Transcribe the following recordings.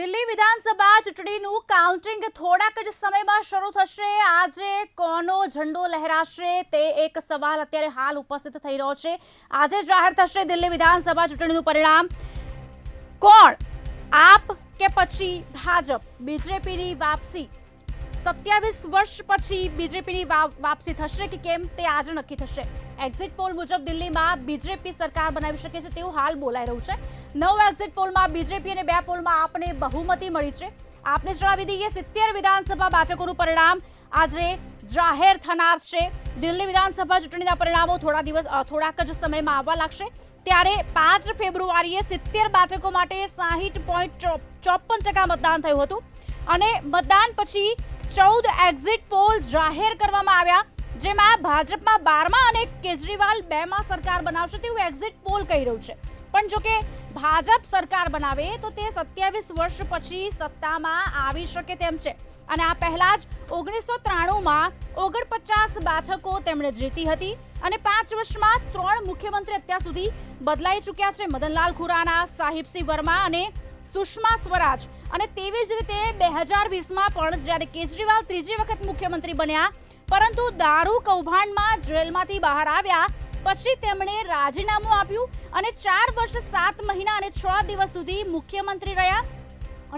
દિલ્હી વિધાનસભા ચૂંટણીનું કાઉન્ટિંગ થોડાક જ સમયમાં શરૂ થશે। આજે કોનો ઝંડો લહેરાશે તે એક સવાલ અત્યારે હાલ ઉપસ્થિત થઈ રહ્યો છે। આજે જાહેર થશે દિલ્હી વિધાનસભા ચૂંટણીનું પરિણામ। કોણ આપ કે પછી ભાજપ? બીજેપીની વાપસી 27 વર્ષ પછી બીજેપીની વાપસી થશે કે કેમ તે આજે નક્કી થશે। એક્ઝિટ પોલ મુજબ દિલ્હીમાં બીજેપી સરકાર બનાવી શકે છે તેવું હાલ બોલાઈ રહ્યું છે। 9 એક્ઝિટ પોલમાં બીજેપી અને 2 પોલમાં આપને બહુમતી મળી છે। આપને જણાવી દઈએ 70 વિધાનસભા બેઠકોનું પરિણામ આજે જાહેર થનાર છે। દિલ્હી વિધાનસભા ચૂંટણીના પરિણામો થોડાક જ સમયમાં આવવા લાગશે। ત્યારે 5 ફેબ્રુઆરીએ 70 બેઠકો માટે 60.54% મતદાન થયું હતું અને મતદાન પછી 14 એક્ઝિટ પોલ જાહેર કરવામાં આવ્યા, જેમાં ભાજપમાં 12માં અને કેજરીવાલ 2માં સરકાર બનાવશે તેવું એક્ઝિટ પોલ કહી રહ્યું છે। પણ જો કે ભાજપ સરકાર બનાવે તો તે 27 વર્ષ પછી સત્તામાં આવી શકે તેમ છે અને આ પહેલા જ 1993માં 49 બેઠકો તેમણે જીતી હતી અને 5 વર્ષમાં 3 મુખ્યમંત્રી અત્યાર સુધી બદલાઈ ચૂક્યા છે। મદનલાલ ખુરાના, સાહિબસિંહ વર્મા અને સુષ્મા સ્વરાજ। અને તેવી જ રીતે 2020માં પણ જ્યારે કેજરીવાલ ત્રીજી વખત મુખ્યમંત્રી બન્યા, પરંતુ દારૂ કૌભાંડમાં જેલમાંથી બહાર આવ્યા પછી તેમણે રાજીનામું આપ્યું અને 4 વર્ષ 7 મહિના અને 6 દિવસ સુધી મુખ્યમંત્રી રહ્યા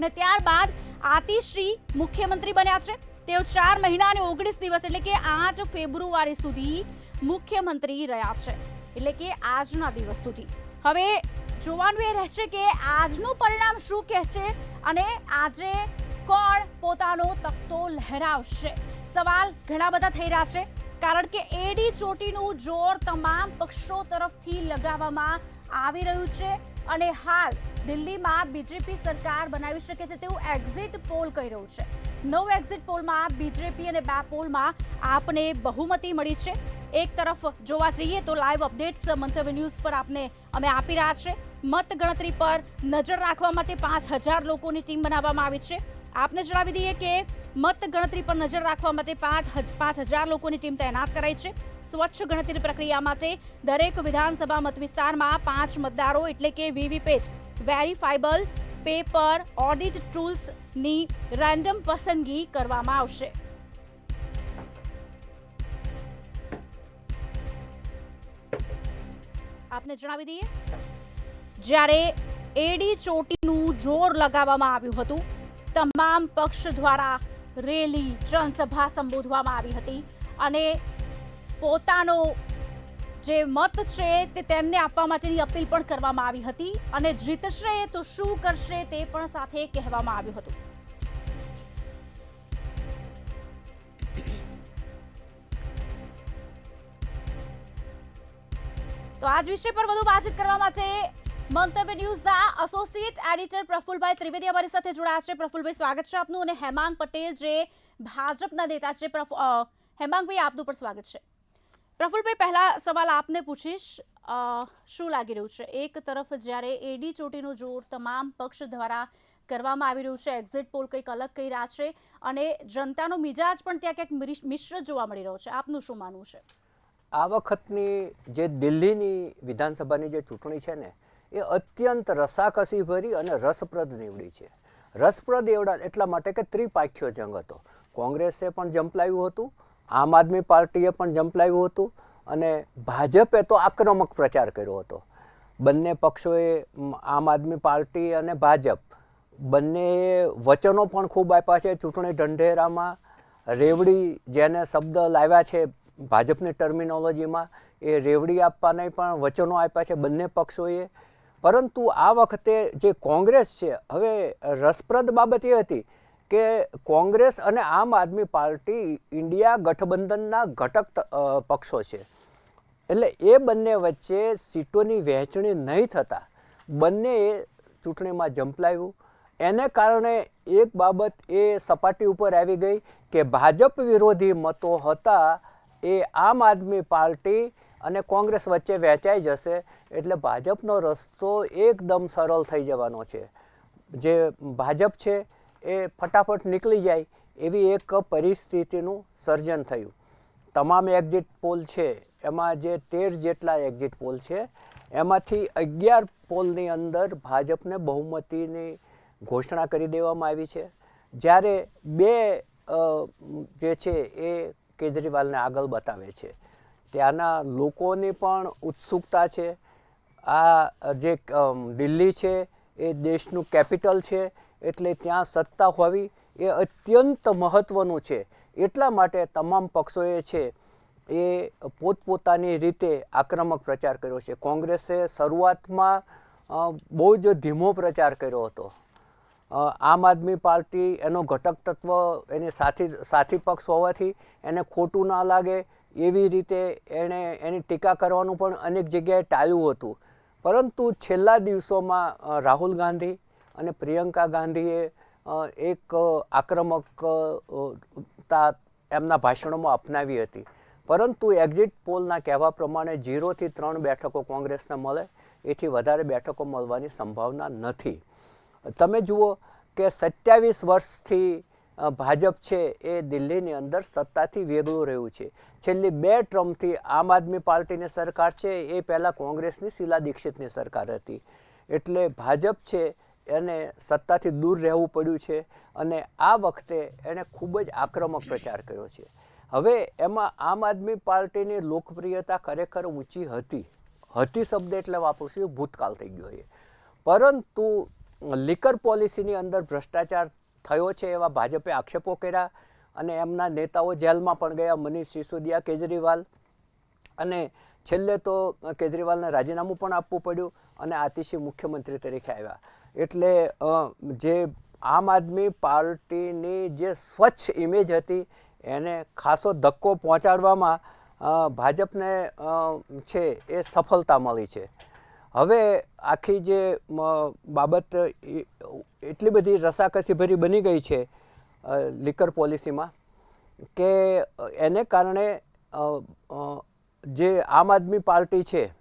અને ત્યારબાદ આતિશી મુખ્યમંત્રી બન્યા છે। તેઓ 4 મહિના અને 19 દિવસ એટલે કે 8 ફેબ્રુઆરી સુધી મુખ્યમંત્રી રહ્યા છે, એટલે કે આજના દિવસ સુધી। હવે જોવાનું એ રહેશે કે આજનું પરિણામ શું કહે છે અને આજે કોણ પોતાનો તખ્તો લહેરાવશે। સવાલ ઘણા બધા થઈ રહ્યા છે, કારણ કે એડી ચોટીનું જોર તમામ પક્ષો તરફથી લગાવવામાં આવી રહ્યું છે અને હાલ દિલ્હીમાં બીજેપી સરકાર બનાવી શકે છે તેવું એક્ઝિટ પોલ કહી રહ્યું છે। 9 એક્ઝિટ પોલમાં બીજેપી અને 2 પોલમાં આપને બહુમતી મળી છે। એક તરફ જોવા જઈએ તો લાઈવ અપડેટ્સ મંતવ્ય ન્યૂઝ પર અમે આપી રહ્યા છે। મત ગણતરી પર નજર રાખવા માટે 5000 લોકોની ટીમ બનાવવામાં આવી છે। આપને જણાવી દઈએ કે મત ગણતરી પર નજર રાખવા માટે 5000 લોકોની ટીમ તૈનાત કરાઈ છે। સ્વચ્છ ગણતરી પ્રક્રિયા માટે દરેક વિધાનસભા મત વિસ્તારમાં 5 મતદારો એટલે કે વીવીપેટ વેરીફાયેબલ પેપર ઓડિટ ટૂલ્સની રેન્ડમ પસંદગી કરવામાં આવશે। આપને જણાવી દઈએ જ્યારે એડી ચોટીનું જોર લગાવવામાં આવ્યું હતું, તમામ પક્ષ દ્વારા રેલી જનસભા સંબોધવામાં આવી હતી અને પોતાનો જે મત છે તે તેમને આપવા માટેની અપીલ પણ કરવામાં આવી હતી અને જીતશે તો શું કરશે તે પણ સાથે કહેવામાં આવ્યું હતું। તો આજ વિષય પર વધુ વાતચીત કરવા માટે મંતવ્ય ન્યૂઝના એસોસિએટ એડિટર પ્રફુલભાઈ ત્રિવેદી અમારી સાથે જોડાયા છે। પ્રફુલભાઈ, સ્વાગત છે આપનું। અને હેમાંગ પટેલ જે ભાજપના નેતા છે, હેમાંગભાઈ આપનું પણ સ્વાગત છે। પ્રફુલભાઈ, પહેલા સવાલ આપને પૂછીશ, શું લાગી રહ્યું છે? એક તરફ જ્યારે એડી ચોટીનું જોર તમામ પક્ષ દ્વારા કરવામાં આવી રહ્યું છે, એક્ઝિટ પોલ કંઈક અલગ કહી રહ્યા છે અને જનતાનો મિજાજ પણ ત્યાં ક્યાંક મિશ્ર જોવા મળી રહ્યો છે, આપનું શું માનવું છે? આ વખતની જે દિલ્હીની વિધાનસભાની જે ચૂંટણી છે ને, એ અત્યંત રસાકસી ભરી અને રસપ્રદ નીવડી છે। રસપ્રદ એટલા માટે કે ત્રિપાખ્યો જંગ હતો। કોંગ્રેસે પણ ઝંપલાવ્યું હતું, આમ આદમી પાર્ટીએ પણ ઝંપલાવ્યું હતું અને ભાજપે તો આક્રમક પ્રચાર કર્યો હતો। બંને પક્ષોએ, આમ આદમી પાર્ટી અને ભાજપ બંને વચનો પણ ખૂબ આપ્યા છે। ચૂંટણી ઢંઢેરામાં રેવડી જેને શબ્દ લાવ્યા છે ભાજપની ટર્મિનોલોજીમાં, એ રેવડી આપવાના પણ વચનો આપ્યા છે બંને પક્ષોએ। પરંતુ આ વખતે જે કોંગ્રેસ છે, હવે રસપ્રદ બાબત એ હતી કે કોંગ્રેસ અને આમ આદમી પાર્ટી ઇન્ડિયા ગઠબંધનના ઘટક પક્ષો છે, એટલે એ બંને વચ્ચે સીટોની વહેંચણી નહીં થતાં બંનેએ ચૂંટણીમાં ઝંપલાવ્યું। એને કારણે એક બાબત એ સપાટી ઉપર આવી ગઈ કે ભાજપ વિરોધી મતો હતા એ આમ આદમી પાર્ટી અને કોંગ્રેસ વચ્ચે વહેંચાઈ જશે, એટલે ભાજપનો રસ્તો એકદમ સરળ થઈ જવાનો છે। જે ભાજપ છે એ ફટાફટ નીકળી જાય એવી એક પરિસ્થિતિનું સર્જન થયું। તમામ એક્ઝિટ પોલ છે એમાં જે 13 જેટલા એક્ઝિટ પોલ છે એમાંથી 11 પોલની અંદર ભાજપને બહુમતીની ઘોષણા કરી દેવામાં આવી છે, જ્યારે બે જે છે એ કેજરીવાલને આગળ બતાવે છે. ત્યાંના લોકોની પણ ઉત્સુકતા છે. આ જે દિલ્હી છે એ દેશનું કેપિટલ છે, એટલે ત્યાં સત્તા હોવી એ અત્યંત મહત્ત્વનું છે. એટલા માટે તમામ પક્ષોએ છે એ પોતપોતાની રીતે આક્રમક પ્રચાર કર્યો છે. કોંગ્રેસે શરૂઆતમાં બહુ જ ધીમો પ્રચાર કર્યો હતો. આમ આદમી પાર્ટી એનો ઘટક તત્વ એની સાથી પક્ષ હોવાથી એને ખોટું ના લાગે એવી રીતે એણે એની ટીકા કરવાનું પણ અનેક જગ્યાએ ટાળ્યું હતું. પરંતુ છેલ્લા દિવસોમાં રાહુલ ગાંધી અને પ્રિયંકા ગાંધીએ એક આક્રમકતા એમના ભાષણોમાં અપનાવી હતી. પરંતુ એક્ઝિટ પોલના કહેવા પ્રમાણે 0 થી 3 બેઠકો કોંગ્રેસને મળે, એથી વધારે બેઠકો મળવાની સંભાવના નથી. તમે જુઓ કે 27 વર્ષથી ભાજપ છે એ દિલ્હીની અંદર સત્તાથી વેગળું રહ્યું છે. છેલ્લી 2 ટર્મથી આમ આદમી પાર્ટીની સરકાર છે એ પહેલાં કોંગ્રેસની શીલા દીક્ષિતની સરકાર હતી. એટલે ભાજપ છે એને સત્તાથી દૂર રહેવું પડ્યું છે અને આ વખતે એણે ખૂબ જ આક્રમક પ્રચાર કર્યો છે. હવે એમાં આમ આદમી પાર્ટીની લોકપ્રિયતા ખરેખર ઊંચી હતી શબ્દ એટલે વાપરું છું, ભૂતકાળ થઈ ગયો છે. પરંતુ લિકર પોલિસીની અંદર ભ્રષ્ટાચાર થયો છે એવા ભાજપે આક્ષેપો કર્યા અને એમના નેતાઓ જેલમાં પણ ગયા, મનીષ સિસોદિયા, કેજરીવાલ, અને છેલ્લે તો કેજરીવાલને રાજીનામું પણ આપવું પડ્યું અને આતિશી મુખ્યમંત્રી તરીકે આવ્યા. એટલે જે આમ આદમી પાર્ટીની જે સ્વચ્છ ઇમેજ હતી એને ખાસો ધક્કો પહોંચાડવામાં ભાજપને છે એ સફળતા મળી છે. હવે આખી જે બાબત એટલી બધી રસાકસીભરી બની ગઈ છે લિકર પોલિસીમાં કે એને કારણે જે આમ આદમી પાર્ટી છે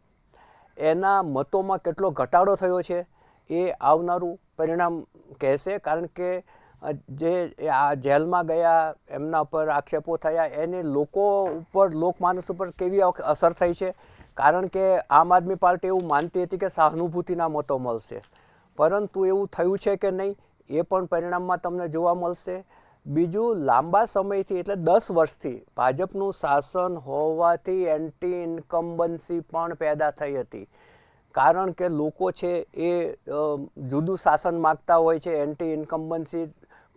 એના મતોમાં કેટલો ઘટાડો થયો છે એ આવનારું પરિણામ કહેશે. કારણ કે જે આ જેલમાં ગયા, એમના પર આક્ષેપો થયા, એને લોકો ઉપર, લોકમાનસ ઉપર કેવી અસર થઈ છે. કારણ કે આમ આદમી પાર્ટી એવું માનતી હતી કે સહાનુભૂતિના મતો મળશે, પરંતુ એવું થયું છે કે નહીં એ પણ પરિણામમાં તમને જોવા મળશે. બીજું, લાંબા સમયથી એટલે 10 વર્ષથી ભાજપનું શાસન હોવાથી એન્ટી ઇન્કમ્બન્સી પણ પેદા થઈ હતી. કારણ કે લોકો છે એ જુદું શાસન માગતા હોય છે. એન્ટી ઇન્કમ્બન્સી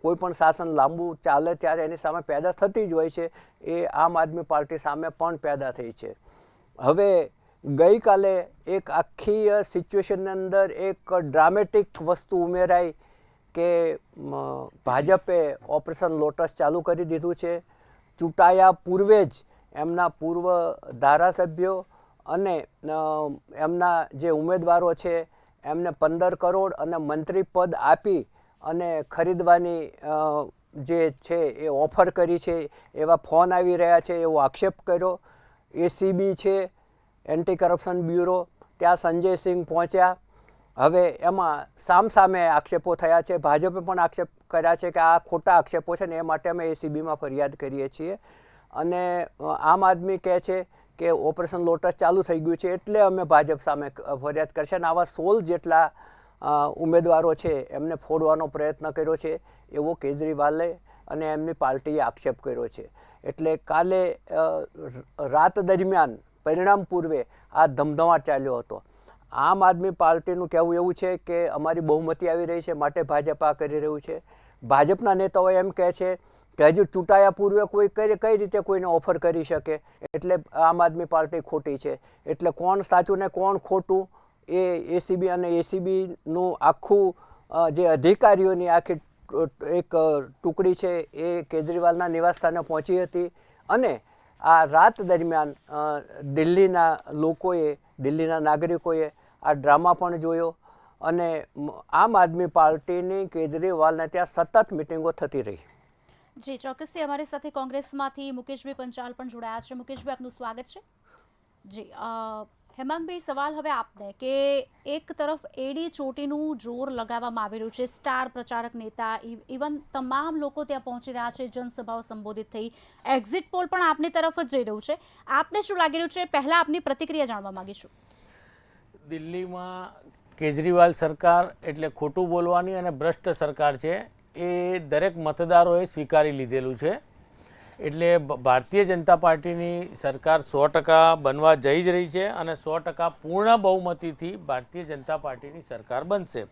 કોઈ પણ શાસન લાંબુ ચાલે ત્યારે એની સામે પેદા થતી જ હોય છે. એ આમ આદમી પાર્ટી સામે પણ પેદા થઈ છે. હવે ગઈકાલે એક આખી સિચ્યુએશનની અંદર એક ડ્રામેટિક વસ્તુ ઉમેરાઈ કે ભાજપે ઓપરેશન લોટસ ચાલુ કરી દીધું છે. ચૂંટાયા પૂર્વે જ એમના પૂર્વ ધારાસભ્યો અને એમના જે ઉમેદવારો છે એમને 15 કરોડ અને મંત્રી પદ આપી અને ખરીદવાની જે છે એ ઓફર કરી છે એવા ફોન આવી રહ્યા છે એવો આક્ષેપ કર્યો. એસીબી છે, એન્ટી કરપ્શન બ્યુરો, ત્યાં સંજય સિંહ પહોંચ્યા. હવે એમાં સામસામે આક્ષેપો થયા છે. ભાજપે પણ આક્ષેપ કર્યા છે કે આ ખોટા આક્ષેપો છે ને એ માટે અમે એસીબીમાં ફરિયાદ કરીએ છીએ. અને આમ આદમી કહે છે કે ઓપરેશન લોટસ ચાલુ થઈ ગયું છે એટલે અમે ભાજપ સામે ફરિયાદ કરશે. અને આવા 16 જેટલા ઉમેદવારો છે એમને ફોડવાનો પ્રયત્ન કર્યો છે એવો કેજરીવાલે અને એમની પાર્ટીએ આક્ષેપ કર્યો છે. એટલે કાલે રાત દરમિયાન પરિણામ પૂર્વે આ ધમધમાટ ચાલ્યો હતો. આમ આદમી પાર્ટીનું કહેવું એવું છે કે અમારી બહુમતી આવી રહી છે માટે ભાજપ આ કરી રહ્યું છે. ભાજપના નેતાઓ એમ કહે છે કે હજુ ચૂંટાયા પૂર્વે કોઈ કઈ રીતે કોઈને ઓફર કરી શકે, એટલે આમ આદમી પાર્ટી ખોટી છે. એટલે કોણ સાચું ને કોણ ખોટું એ એસીબી અને એસીબીનું આખું જે અધિકારીઓની આખી એક ટુકડી છે એ કેજરીવાલના નિવાસસ્થાને પહોંચી હતી. અને આ રાત દરમિયાન દિલ્હીના લોકોએ, દિલ્હીના નાગરિકોએ આ ડ્રામા પણ જોયો અને આમ આદમી પાર્ટીની કેજરીવાલને ત્યાં સતત મિટિંગો થતી રહી. જી ચોક્કસથી અમારી સાથે કોંગ્રેસમાંથી મુકેશભાઈ પંચાલ પણ જોડાયા છે. મુકેશભાઈ, આપનું સ્વાગત છે. જી હેમાંગભાઈ, સવાલ હવે આપને કે એક તરફ એડી ચોટીનું જોર લગાવવામાં આવી રહ્યું છે, સ્ટાર પ્રચારક નેતા ઇવન તમામ લોકો ત્યાં પહોંચી રહ્યા છે, જનસભાઓ સંબોધિત થઈ, એક્ઝિટ પોલ પણ આપની તરફ જ જઈ રહ્યું છે. આપને શું લાગી રહ્યું છે? પહેલા આપની પ્રતિક્રિયા જાણવા માંગીશું. દિલ્હીમાં કેજરીવાલ સરકાર એટલે ખોટું બોલવાની અને ભ્રષ્ટ સરકાર છે એ દરેક મતદારોએ સ્વીકારી લીધેલું છે. એટલે ભારતીય જનતા પાર્ટીની સરકાર 100% બનવા જઈ જ રહી છે અને 100% પૂર્ણ બહુમતીથી ભારતીય જનતા પાર્ટીની સરકાર બનશે.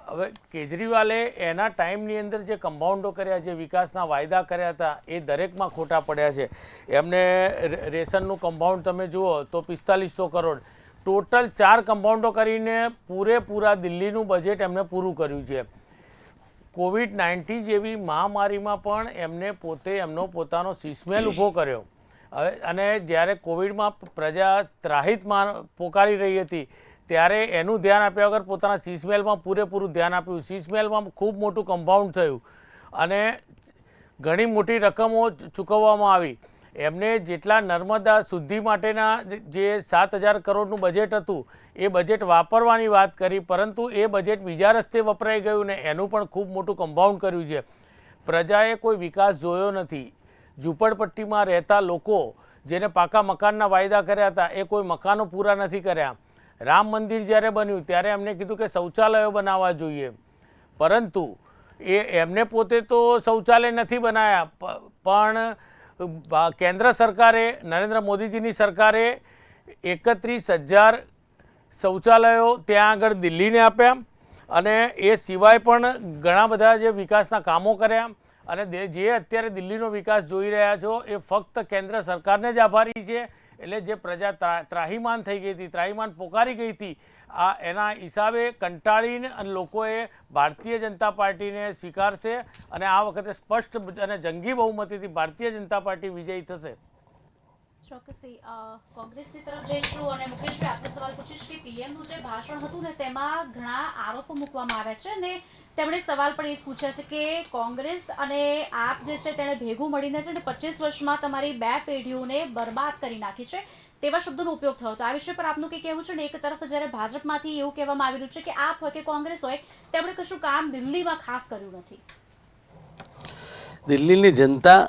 હવે કેજરીવાલે એના ટાઈમની અંદર જે કમ્પાઉન્ડો કર્યા, જે વિકાસના વાયદા કર્યા હતા એ દરેકમાં ખોટા પડ્યા છે. એમને રેશનનું કમ્પાઉન્ડ તમે જુઓ તો 4500 કરોડ, ટોટલ 4 કમ્પાઉન્ડો કરીને પૂરેપૂરા દિલ્હીનું બજેટ એમને પૂરું કર્યું છે. કોવિડ-19 જેવી મહામારીમાં પણ એમને પોતે એમનો પોતાનો શીશમેલ ઊભો કર્યો. હવે અને જ્યારે કોવિડમાં પ્રજા ત્રાહિત પોકારી રહી હતી ત્યારે એનું ધ્યાન આપ્યા વગર પોતાના શીશમેલમાં પૂરેપૂરું ધ્યાન આપ્યું. શીશમેલમાં ખૂબ મોટું કમ્પાઉન્ડ થયું અને ઘણી મોટી રકમો ચૂકવવામાં આવી. એમને જેટલા નર્મદા શુદ્ધિ માટેના જે 7000 કરોડનું બજેટ હતું એ બજેટ વાપરવાની વાત કરી, પરંતુ એ બજેટ બીજા રસ્તે વપરાઈ ગયું ને એનું પણ ખૂબ મોટું કમ્પાઉન્ડ કર્યું છે. પ્રજાએ કોઈ વિકાસ જોયો નથી. ઝૂંપડપટ્ટીમાં રહેતા લોકો જેને પાકા મકાનના વાયદા કર્યા હતા એ કોઈ મકાનો પૂરા નથી કર્યા. રામ મંદિર જ્યારે બન્યું ત્યારે એમને કીધું કે શૌચાલયો બનાવવા જોઈએ, પરંતુ એમને પોતે તો શૌચાલય નથી બનાવ્યા, પણ કેન્દ્ર સરકારે, નરેન્દ્ર મોદીજીની સરકારે 31,000 શૌચાલયો ત્યાં આગળ દિલ્હીને આપ્યા અને એ સિવાય પણ ઘણા બધા જે વિકાસના કામો કર્યા. અને જે અત્યારે દિલ્હીનો વિકાસ જોઈ રહ્યા છો એ ફક્ત કેન્દ્ર સરકારને જ આભારી છે. એટલે જે પ્રજા ત્રાહિમાન થઈ ગઈ હતી, ત્રાહિમાન પોકારી ગઈ હતી, એના હિસાબે કંટાળીને અને લોકોએ ભારતીય જનતા પાર્ટીને સ્વીકારશે અને આ વખતે સ્પષ્ટ અને જંગી બહુમતીથી ભારતીય જનતા પાર્ટી વિજયી થશે. ચોક્કસથી કોંગ્રેસની તરફ જઈશું અને મુકેશભાઈ આપને સવાલ પૂછીશ કે પીએમનું જે ભાષણ હતું ને તેમાં ઘણા આરોપો મૂકવામાં આવ્યા છે અને તેમણે સવાલ પણ એ જ પૂછ્યા છે કે કોંગ્રેસ અને આપ જે છે તેણે ભેગું મળીને છે ને 25 વર્ષમાં તમારી 2 પેઢીઓને બરબાદ કરી નાખી છે તેવા શબ્દોનો ઉપયોગ થયો હતો. આ વિષય પર આપનું કંઈ કહેવું છે ને? એક તરફ જ્યારે ભાજપમાંથી એવું કહેવામાં આવી રહ્યું છે કે આપ હોય કે કોંગ્રેસ હોય તેમણે કશું કામ દિલ્હીમાં ખાસ કર્યું નથી. દિલ્હીની જનતા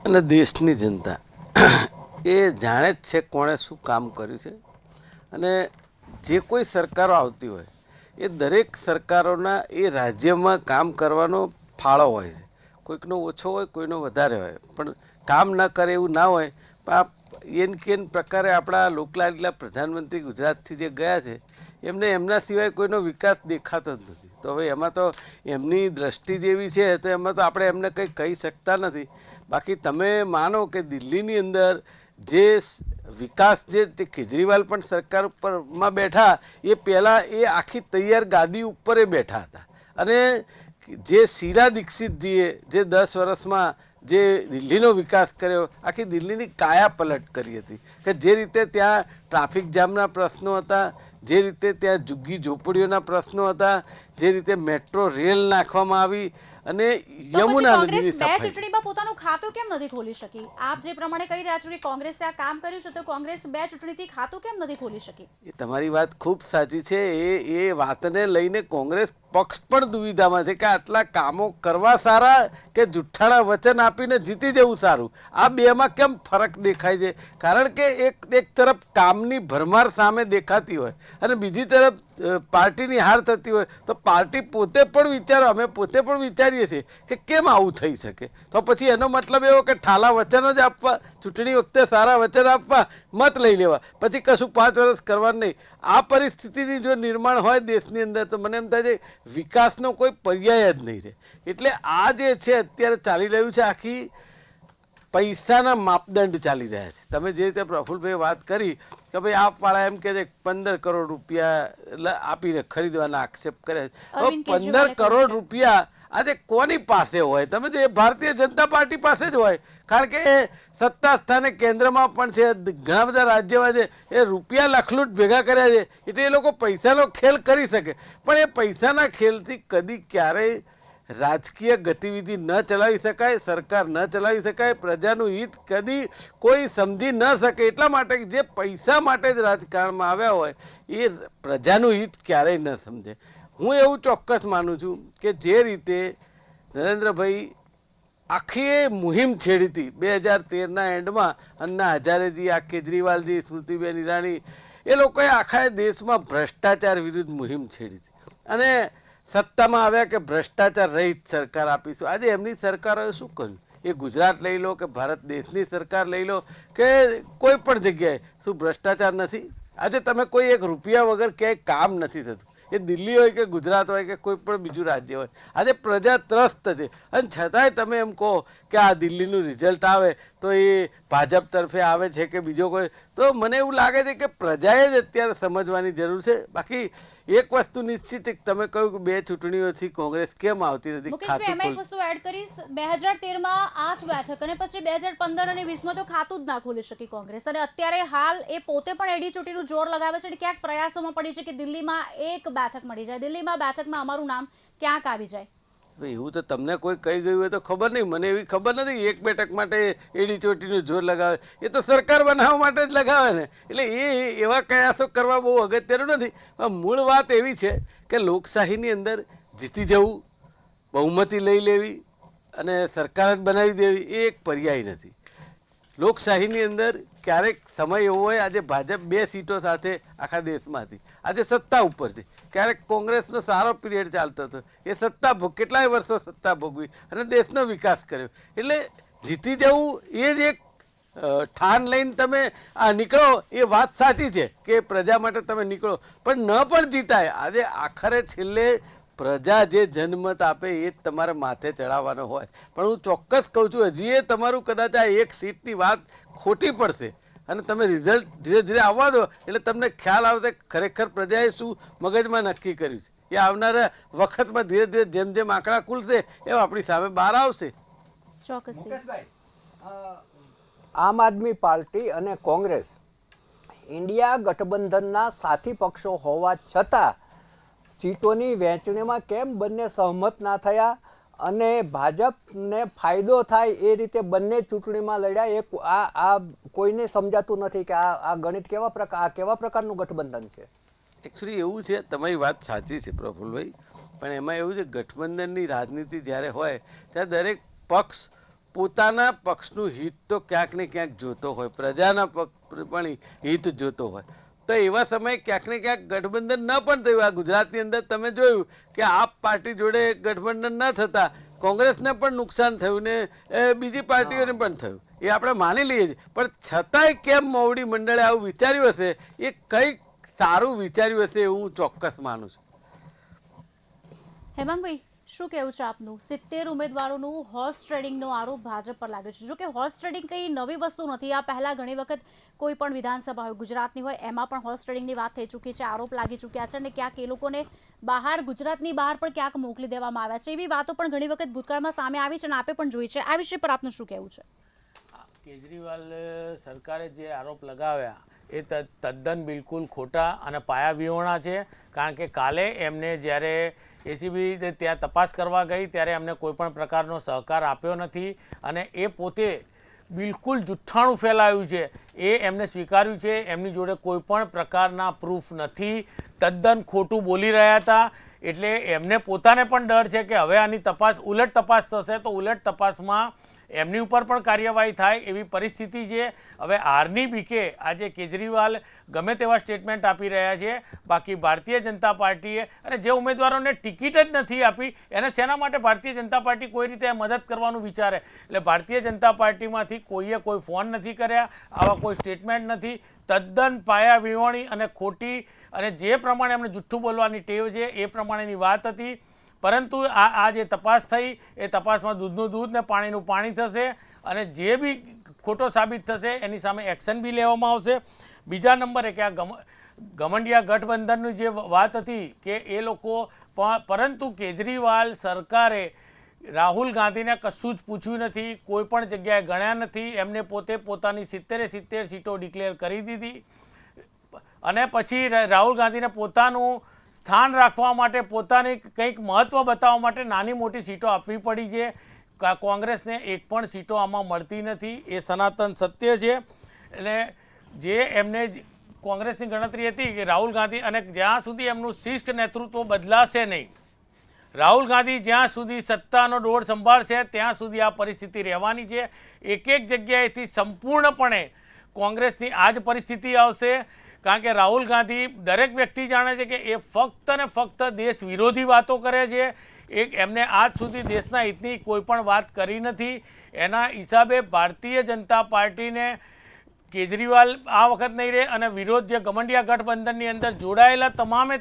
અને દેશની જનતા એ જાણે જ છે કોણે શું કામ કર્યું છે. અને જે કોઈ સરકારો આવતી હોય એ દરેક સરકારોના એ રાજ્યમાં કામ કરવાનો ફાળો હોય છે. કોઈકનો ઓછો હોય, કોઈનો વધારે હોય, પણ કામ ન કરે એવું ના હોય. પણ કેન પ્રકારે આપણા લોકલાડીલા પ્રધાનમંત્રી ગુજરાતથી જે ગયા છે એમને એમના સિવાય કોઈનો વિકાસ દેખાતો જ નથી. તો હવે એમાં તો એમની દ્રષ્ટિ જેવી છે તો એમાં તો આપણે એમને કંઈ કહી શકતા નથી. બાકી તમે માનો કે દિલ્હીની અંદર જે વિકાસ જે કેજરીવાલ પણ સરકાર ઉપરમાં બેઠા એ પહેલાં એ આખી તૈયાર ગાદી ઉપર બેઠા હતા. અને જે શીલા દીક્ષિતજીએ જે 10 વર્ષમાં જે દિલ્હીનો વિકાસ કર્યો, આખી દિલ્હીની કાયા પલટ કરી હતી. કે જે રીતે ત્યાં ટ્રાફિક જામના પ્રશ્નો હતા, જે રીતે ત્યાં ઝુગ્ગી ઝોપડીઓના પ્રશ્નો હતા, જે રીતે મેટ્રો રેલ નાખવામાં આવી અને યમુના નદીની સફાઈ. ચૂંટણીમાં પોતાનું ખાતું કેમ નથી ખોલી શકી? આપ જે પ્રમાણે કહી રહ્યા છો કે કોંગ્રેસે આ કામ કર્યું છે તો કોંગ્રેસ 2 ચૂંટણીથી ખાતું કેમ નથી ખોલી શકી? એ તમારી વાત ખૂબ સાચી છે. એ વાતને લઈને કોંગ્રેસ પક્ષ પણ દુવિધામાં છે કે આટલા કામો કરવા સારા કે જુઠ્ઠાણા વચન આપીને જીતી જવું સારું. આ બેમાં કેમ ફરક દેખાય છે? કારણ કે એક તરફ કામની ભરમાર સામે દેખાતી હોય અને બીજી તરફ પાર્ટીની હાર થતી હોય તો પાર્ટી પોતે પણ વિચારો, અમે પોતે પણ વિચારીએ છીએ કે કેમ આવું થઈ શકે. તો પછી એનો મતલબ એવો કે ઠાલા વચનો જ આપવા, ચૂંટણી વખતે સારા વચન આપવા, મત લઈ લેવા, પછી કશું 5 વર્ષ કરવાનું નહીં. આ પરિસ્થિતિની જો નિર્માણ હોય દેશની અંદર તો મને એમ થાય છે વિકાસનો કોઈ પર્યાય જ નહીં રહે. એટલે આ જે છે અત્યારે ચાલી રહ્યું છે આખી પૈસાના માપદંડ ચાલી રહ્યા છે. તમે જે રીતે પ્રફુલભાઈ વાત કરી કે ભાઈ આપવાળા એમ કહે છે 15 કરોડ રૂપિયા આપીને ખરીદવાના આક્ષેપ કરે છે. 15 કરોડ રૂપિયા આજે કોની પાસે હોય? તમે જો એ ભારતીય જનતા પાર્ટી પાસે જ હોય. કારણ કે એ સત્તા સ્થાને કેન્દ્રમાં પણ છે, ઘણા બધા રાજ્યમાં છે, એ રૂપિયા લખલૂટ ભેગા કર્યા છે એટલે એ લોકો પૈસાનો ખેલ કરી શકે. પણ એ પૈસાના ખેલથી કદી ક્યારેય રાજકીય ગતિવિધિ ન ચલાવી શકાય, સરકાર ન ચલાવી શકાય, પ્રજાનું હિત કદી કોઈ સમજી ન શકે. એટલા માટે જે પૈસા માટે જ રાજકારણમાં આવ્યા હોય એ પ્રજાનું હિત ક્યારેય ન સમજે. હું એવું ચોક્કસ માનું છું કે જે રીતે નરેન્દ્રભાઈ આખી મુહિમ છેડી હતી 2013ના એન્ડમાં, અન્ના હજારેજી, આ કેજરીવાલજી, સ્મૃતિબેન ઈરાની, એ લોકોએ આખા દેશમાં ભ્રષ્ટાચાર વિરુદ્ધ મુહિમ છેડી હતી અને સત્તામાં આવ્યા કે ભ્રષ્ટાચાર રહિત સરકાર આપીશું. આજે એમની સરકારોએ શું કર્યું? એ ગુજરાત લઈ લો કે ભારત દેશની સરકાર લઈ લો કે કોઈ પણ જગ્યાએ શું ભ્રષ્ટાચાર નથી? આજે તમે કોઈ એક રૂપિયા વગર ક્યાંય કામ નથી થતું. એ દિલ્હી હોય કે ગુજરાત હોય કે કોઈ પણ બીજું રાજ્ય હોય, આજે પ્રજા ત્રસ્ત છે અને છતાંય તમે એમ કહો કે આ દિલ્હીનું રિઝલ્ટ આવે તો એ ભાજપ તરફે આવે છે કે બીજો કોઈ, તો મને એવું લાગે છે કે પ્રજાએ જ અત્યારે સમજવાની જરૂર છે. બાકી એક વસ્તુ નિશ્ચિત છે, તમે કહ્યું કે 2 ચૂંટણીઓથી કોંગ્રેસ કેમ આવતી નથી. મુકેશભાઈ એમાં એક વસ્તુ એડ કરીશ, 2013માં 8 બેઠક અને પછી 2015 અને 20માં તો ખાતું જ ના ખોલી શકી કોંગ્રેસ, અને અત્યારે હાલ એ પોતે પણ એડી ચૂંટણીનું જોર લગાવે છે અને ક્યાંક પ્રયાસોમાં પડી છે કે દિલ્હીમાં 1 બેઠક મળી જાય, દિલ્હીમાં બેઠકમાં અમારું નામ ક્યાંક આવી જાય. એવું તો તમને કોઈ કહી ગયું હોય તો ખબર નહીં, મને એવી ખબર નથી. 1 બેઠક માટે એડી ચોટીનું જોર લગાવે, એ તો સરકાર બનાવવા માટે જ લગાવે ને. એટલે એવા કયાસો કરવા બહુ અગત્યનું નથી. પણ મૂળ વાત એવી છે કે લોકશાહીની અંદર જીતી જવું, બહુમતી લઈ લેવી અને સરકાર જ બનાવી દેવી એ એક પર્યાય નથી. લોકશાહીની અંદર ક્યારેક સમય એવો હોય, આજે ભાજપ 2 સીટો સાથે આખા દેશમાં હતી, આજે સત્તા ઉપર છે. ક્યારેક કોંગ્રેસનો સારો પીરિયડ ચાલતો હતો, એ સત્તા કેટલાય વર્ષો સત્તા ભોગવી અને દેશનો વિકાસ કર્યો. એટલે જીતી જવું એ જ એક ઠાન લઈને તમે આ નીકળો, એ વાત સાચી છે કે પ્રજા માટે તમે નીકળો, પણ ન પણ જીતાય. આજે આખરે છેલ્લે પ્રજા જે જનમત આપે એ જ તમારે માથે ચડાવવાનો હોય. પણ હું ચોક્કસ કહું છું, હજી એ તમારું કદાચ આ 1 સીટની વાત ખોટી પડશે અને તમે રિઝલ્ટ ધીરે ધીરે આવવા દો એટલે તમને ખ્યાલ આવશે ખરેખર પ્રજાએ શું મગજમાં નક્કી કર્યું છે. એ આવનારા વખતમાં ધીરે ધીરે જેમ જેમ આંકડા ખુલશે એમ આપણી સામે બહાર આવશે. ચોક્કસ. આમ આદમી પાર્ટી અને કોંગ્રેસ ઇન્ડિયા ગઠબંધનના સાથી પક્ષો હોવા છતાં સીટોની વહેંચણીમાં કેમ બંને સહમત ના થયા અને ભાજપને ફાયદો થાય એ રીતે બંને ચૂંટણીમાં લડ્યા? આ કોઈને સમજાતું નથી કે આ ગણિત કેવા પ્રકારનું ગઠબંધન છે. એકચ્યુઅલી એવું છે, તમારી વાત સાચી છે પ્રફુલભાઈ, પણ એમાં એવું છે ગઠબંધનની રાજનીતિ જ્યારે હોય ત્યારે દરેક પક્ષ પોતાના પક્ષનું હિત તો ક્યાંક ને ક્યાંક જોતો હોય, પ્રજાના પણ હિત જોતો હોય. તો એવા સમયે ક્યાંક ને ક્યાંક ગઠબંધન ન પણ થયું. આ ગુજરાતની અંદર તમે જોયું કે આપ પાર્ટી જોડે ગઠબંધન ન થતાં કોંગ્રેસને પણ નુકસાન થયું ને બીજી પાર્ટીઓને પણ થયું, એ આપણે માની લઈએ છીએ. પણ છતાંય કેમ મોવડી મંડળે આવું વિચાર્યું હશે, એ કંઈક સારું વિચાર્યું હશે એવું હું ચોક્કસ માનું છું. હેમાંગભાઈ, શું કહેવું છે આપનું? 70 ઉમેદવારોનું હોર્સ ટ્રેડિંગનો આરોપ ભાજપ પર લાગે છે. જો કે હોર્સ ટ્રેડિંગ કંઈ નવી વસ્તુ નથી. આ પહેલા ઘણી વખત કોઈ પણ વિધાનસભા હોય, ગુજરાતની હોય, એમાં પણ હોર્સ ટ્રેડિંગની વાત થઈ ચૂકી છે, આરોપ લાગી ચૂક્યા છે અને ક્યાંક એ લોકોને બહાર, ગુજરાતની બહાર પણ ક્યાંક મોકલી દેવામાં આવ્યા છે. એવી વાતો પણ ઘણી વખત ભૂતકાળમાં સામે આવી છે અને આપે પણ જોઈ છે. આ વિષય પર આપનું શું કહેવું છે? કેજરીવાલ સરકારે જે આરોપ લગાવ્યા એ તદ્દન બિલકુલ ખોટા અને પાયાવિહોણા છે. કારણ કે કાલે એમને જ્યારે એસીબી ત્યાં તપાસ કરવા ગઈ ત્યારે એમને કોઈપણ પ્રકારનો સહકાર આપ્યો નથી અને એ પોતે બિલકુલ જુઠ્ઠાણું ફેલાયું છે એ એમને સ્વીકાર્યું છે. એમની જોડે કોઈપણ પ્રકારના પ્રૂફ નથી, તદ્દન ખોટું બોલી રહ્યા હતા. એટલે એમને પોતાને પણ ડર છે કે હવે આની તપાસ, ઉલટ તપાસ થશે તો ઉલટ તપાસમાં એમની ઉપર પણ કાર્યવાહી થાય એવી પરિસ્થિતિ છે. હવે હારની બીકે આજે કેજરીવાલ ગમે તેવા સ્ટેટમેન્ટ આપી રહ્યા છે. બાકી ભારતીય જનતા પાર્ટીએ અને જે ઉમેદવારોને ટિકિટ જ નથી આપી એને શેના માટે ભારતીય જનતા પાર્ટી કોઈ રીતે મદદ કરવાનું વિચારે? એટલે ભારતીય જનતા પાર્ટીમાંથી કોઈએ કોઈ ફોન નથી કર્યા, આવા કોઈ સ્ટેટમેન્ટ નથી. તદ્દન પાયાવિહોણી અને ખોટી અને જે પ્રમાણે એમને જુઠ્ઠું બોલવાની ટેવ છે એ પ્રમાણેની વાત હતી. પરંતુ આ જે તપાસ થઈ એ તપાસમાં દૂધનું દૂધ ને પાણીનું પાણી થશે અને જે બી ખોટો સાબિત થશે એની સામે એક્શન બી લેવામાં આવશે. બીજા નંબરે કે આ ગમંડિયા ગઠબંધનની જે વાત હતી કે એ લોકો પરંતુ કેજરીવાલ સરકારે રાહુલ ગાંધીને કશું જ પૂછ્યું નથી, કોઈ પણ જગ્યાએ ગણ્યા નથી. એમને પોતે પોતાની 70 સીટો ડિક્લેર કરી દીધી અને પછી રાહુલ ગાંધીને પોતાનું સ્થાન રાખવા માટે, પોતાની કંઈક મહત્ત્વ બતાવવા માટે નાની મોટી સીટો આપવી પડી છે. કોંગ્રેસને એક પણ સીટો આમાં મળતી નથી, એ સનાતન સત્ય છે. એટલે જે એમને કોંગ્રેસની ગણતરી હતી કે રાહુલ ગાંધી અને જ્યાં સુધી એમનું શિષ્ટ નેતૃત્વ બદલાશે નહીં, રાહુલ ગાંધી જ્યાં સુધી સત્તાનો દોર સંભાળશે ત્યાં સુધી આ પરિસ્થિતિ રહેવાની છે. એક જગ્યાએથી સંપૂર્ણપણે કોંગ્રેસની આ જ પરિસ્થિતિ આવશે. કારણ કે રાહુલ ગાંધી દરેક વ્યક્તિ જાણે છે કે એ ફક્ત ને ફક્ત દેશ વિરોધી વાતો કરે છે. એમને આજ સુધી દેશના હિતની કોઈ પણ વાત કરી નથી. એના હિસાબે ભારતીય જનતા પાર્ટીને કેજરીવાલ આ વખત નહીં રહે અને વિરોધ જે ગમંડિયા ગઠબંધનની અંદર જોડાયેલા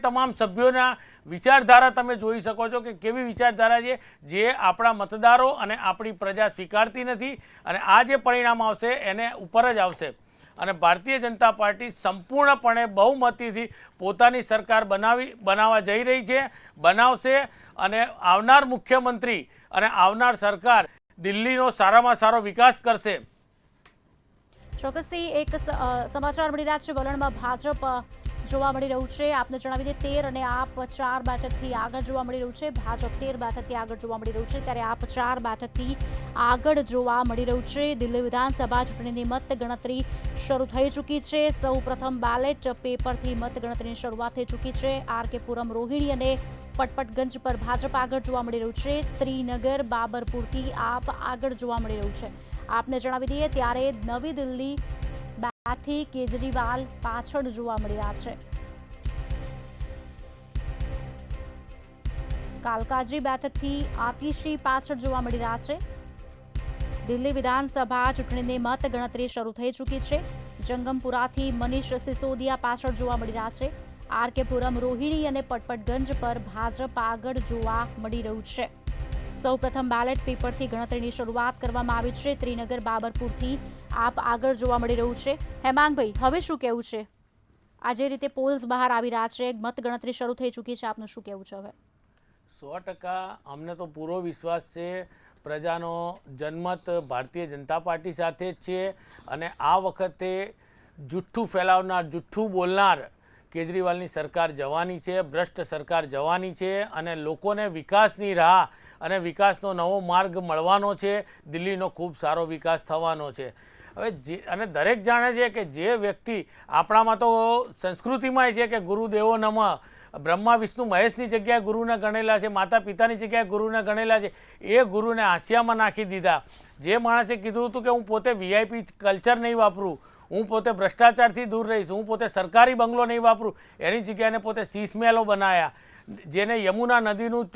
તમામ સભ્યોના વિચારધારા તમે જોઈ શકો છો કે કેવી વિચારધારા છે જે આપણા મતદારો અને આપણી પ્રજા સ્વીકારતી નથી. અને આ જે પરિણામ આવશે એને ઉપર જ આવશે. અને ભારતીય જનતા પાર્ટી સંપૂર્ણપણે બહુમતીથી પોતાની સરકાર બનાવવા જઈ રહી છે, બનાવશે. અને આવનાર મુખ્યમંત્રી અને આવનાર સરકાર દિલ્હીનો સારામાં સારો વિકાસ કરશે. ચોક્કસથી એક સમાચાર મળી રહ્યા છે વલણમાં ભાજપ જોવા મળી રહ્યું છે. આપને જણાવી દે 13 અને આપ 4 બેઠકથી આગળ જોવા મળી રહ્યું છે. ભાજપ 13 બેઠકથી આગળ જોવા મળી રહ્યું છે, ત્યારે આપ 4 બેઠકથી આગળ જોવા મળી રહ્યું છે. દિલ્હી વિધાનસભા ચૂંટણીની મતગણતરી શરૂ થઈ ચૂકી છે. સૌ પ્રથમ બેલેટ પેપરથી મતગણતરીની શરૂઆત થઈ ચૂકી છે. આર.કે. પુરમ, રોહિણી અને પટપટગંજ પર ભાજપ આગળ જોવા મળી રહ્યું છે. ત્રિનગર, બાબરપુરથી આપ આગળ જોવા મળી રહ્યું છે. આપને જણાવી દઈએ ત્યારે નવી દિલ્હી બેઠકથી કેજરીવાલ પાછળ જોવા મળી રહ્યા છે. કાલકાજી બેઠકથી આતિશી પાછળ જોવા મળી રહ્યા છે. દિલ્હી વિધાનસભા ચૂંટણીની મતગણતરી શરૂ થઈ ચૂકી છે. જંગમપુરાથી મનીષ સિસોદિયા પાછળ જોવા મળી રહ્યા છે. આર.કે. પુરમ, રોહિણી અને પટપટગંજ પર ભાજપ આગળ જોવા મળી રહ્યું છે. સૌપ્રથમ બેલેટ પેપરથી ગણતરીની શરૂઆત કરવામાં આવી છે. ત્રિનગર, બાબરપુરથી આપ આગળ જોવા મળી રહ્યું છે. હેમાંગભાઈ, હવે શું કહેવું છે? આ જે રીતે પોલ્સ બહાર આવી રહ્યા છે, મતગણતરી શરૂ થઈ ચૂકી છે, આપનું શું કહેવું છે? હવે 100% અમને તો પૂરો વિશ્વાસ છે. પ્રજાનો જનમત ભારતીય જનતા પાર્ટી સાથે જ છે. અને આ વખતે જુઠ્ઠું ફેલાવનાર, જુઠ્ઠું બોલનાર કેજરીવાલની સરકાર જવાની છે, ભ્રષ્ટ સરકાર જવાની છે. અને લોકોને વિકાસની રાહ અને વિકાસનો નવો માર્ગ મળવાનો છે. દિલ્હીનો ખૂબ સારો વિકાસ થવાનો છે. હવે અને દરેક જાણે છે કે જે વ્યક્તિ આપણામાં તો સંસ્કૃતિમાં છે કે ગુરુદેવો નમઃ, બ્રહ્મા વિષ્ણુ મહેશની જગ્યાએ ગુરુને ગણેલા છે, માતા પિતાની જગ્યાએ ગુરુને ગણેલા છે, એ ગુરુને હાંસિયામાં નાખી દીધા. જે માણસે કીધું હતું કે હું પોતે વીઆઈપી કલ્ચર નહીં વાપરું, હું પોતે ભ્રષ્ટાચારથી દૂર રહીશ, હું પોતે સરકારી બંગલો નહીં વાપરું, એની જગ્યાએ પોતે શીશમહેલો બનાવ્યા. જેને યમુના નદીનું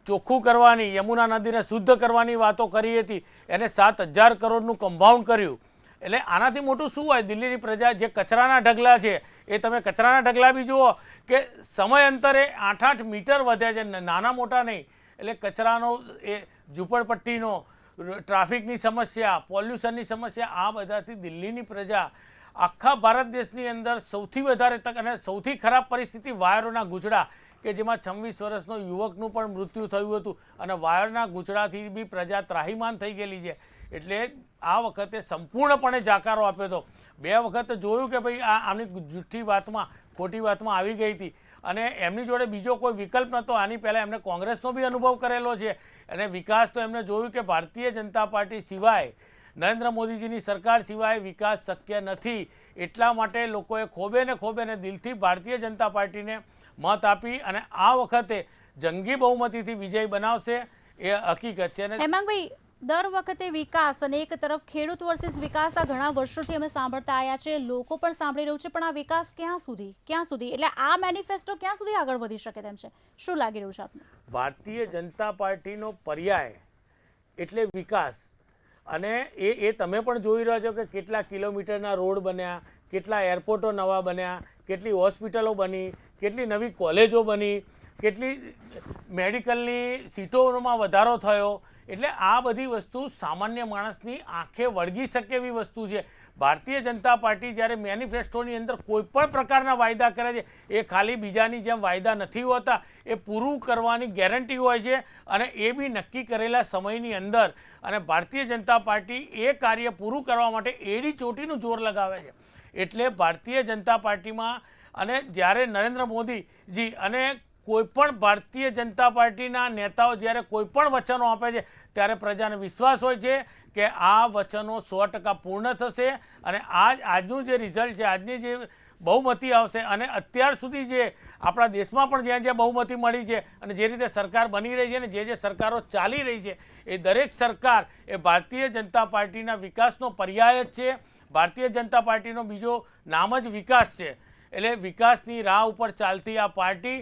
ચોખ્ખું કરવાની, યમુના નદીને શુદ્ધ કરવાની વાતો કરી હતી, એને 7,000 કરોડનું કમ્પાઉન્ડ કર્યું. એટલે આનાથી મોટું શું હોય? દિલ્હીની પ્રજા જે કચરાના ઢગલા છે, એ તમે કચરાના ઢગલા બી જુઓ કે સમયાંતરે 8-8 મીટર વધે છે, નાના મોટા નહીં. એટલે કચરાનો, એ ઝૂંપડપટ્ટીનો, ટ્રાફિકની સમસ્યા, પોલ્યુશનની સમસ્યા, આ બધાથી દિલ્હીની પ્રજા આખા ભારત દેશની અંદર સૌથી વધારે તક અને સૌથી ખરાબ પરિસ્થિતિ વાયરોના ગૂંચડા, કે જેમાં 26 વર્ષનો યુવકનું પણ મૃત્યુ થયું હતું. અને વાયરના ગૂંચડાથી બી પ્રજા ત્રાહિમામ થઈ ગયેલી છે. એટલે આ વખતે સંપૂર્ણપણે જાકારો આપ્યો હતો. 2 વખત જોયું કે ભાઈ આમની જૂઠી વાતમાં, ખોટી વાતમાં આવી ગઈ હતી. અને એમની જોડે બીજો કોઈ વિકલ્પ નહોતો. આની પહેલાં એમને કોંગ્રેસનો બી અનુભવ કરેલો છે. અને વિકાસ તો એમને જોયું કે ભારતીય જનતા પાર્ટી સિવાય, નરેન્દ્ર મોદીજીની સરકાર સિવાય વિકાસ શક્ય નથી. એટલા માટે લોકોએ ખોબે ને દિલથી ભારતીય જનતા પાર્ટીને મત આપી અને આ વખતે જંગી બહુમતીથી વિજય બનાવશે, એ હકીકત છે. હેમાંગભાઈ, દર વખતે વિકાસ અને એક તરફ ખેડૂત વર્સિસ વિકાસ, આ ઘણા વર્ષોથી અમે સાંભળતા આવ્યા છે, લોકો પણ સાંભળી રહ્યું છે, પણ આ વિકાસ ક્યાં સુધી? એટલે આ મેનિફેસ્ટો ક્યાં સુધી આગળ વધી શકે તેમ છે? શું લાગી રહ્યું છે આપને? ભારતીય જનતા પાર્ટીનો પર્યાય એટલે વિકાસ. અને એ તમે પણ જોઈ રહ્યા છો કે કેટલા કિલોમીટરના રોડ બન્યા, કેટલા એરપોર્ટો નવા બન્યા, કેટલી હોસ્પિટલો બની, કેટલી નવી કોલેજો બની, કેટલી મેડિકલની સીટોમાં વધારો થયો. એટલે આ બધી વસ્તુ સામાન્ય માણસની આંખે વળગી શકે એવી વસ્તુ છે. ભારતીય જનતા પાર્ટી જ્યારે મેનિફેસ્ટોની અંદર કોઈ પણ પ્રકારના વાયદા કરે છે, એ ખાલી બીજાની જેમ વાયદા નથી હોતા, એ પૂરું કરવાની ગેરંટી હોય છે. અને એ બી નક્કી કરેલા સમયની અંદર. અને ભારતીય જનતા પાર્ટી એ કાર્ય પૂરું કરવા માટે એડી ચોટીનું જોર લગાવે છે. એટલે ભારતીય જનતા પાર્ટીમાં, અને જ્યારે નરેન્દ્ર મોદીજી અને કોઈપણ ભારતીય જનતા પાર્ટીના નેતાઓ જ્યારે કોઈ પણ વચનો આપે છે, ત્યારે પ્રજાને વિશ્વાસ હોય છે કે આ વચનો 100% પૂર્ણ થશે. અને આજનું જે રિઝલ્ટ છે, આજની જે બહુમતી આવશે, અને અત્યાર સુધી જે આપણા દેશમાં પણ જ્યાં જ્યાં બહુમતી મળી છે અને જે રીતે સરકાર બની રહી છે અને જે સરકારો ચાલી રહી છે, એ દરેક સરકાર એ ભારતીય જનતા પાર્ટીના વિકાસનો પર્યાય જ છે. ભારતીય જનતા પાર્ટીનો બીજો નામ જ વિકાસ છે. એટલે વિકાસની રાહ ઉપર ચાલતી આ પાર્ટી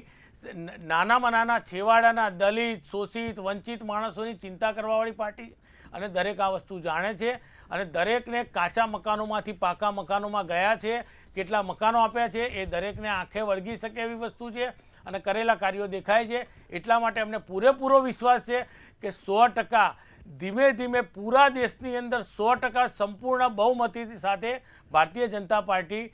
નાનામાં નાના છેવાડાના દલિત, શોષિત, વંચિત માણસોની ચિંતા કરવાવાળી પાર્ટી, અને દરેક આ વસ્તુ જાણે છે અને દરેકને કાચા મકાનોમાંથી પાકા મકાનોમાં ગયા છે, કેટલા મકાનો આપ્યા છે એ દરેકને આંખે વળગી શકે એવી વસ્તુ છે અને કરેલા કાર્યો દેખાય છે. એટલા માટે અમને પૂરેપૂરો વિશ્વાસ છે કે 100% ધીમે ધીમે પૂરા દેશની અંદર 100% સંપૂર્ણ બહુમતી સાથે ભારતીય જનતા પાર્ટી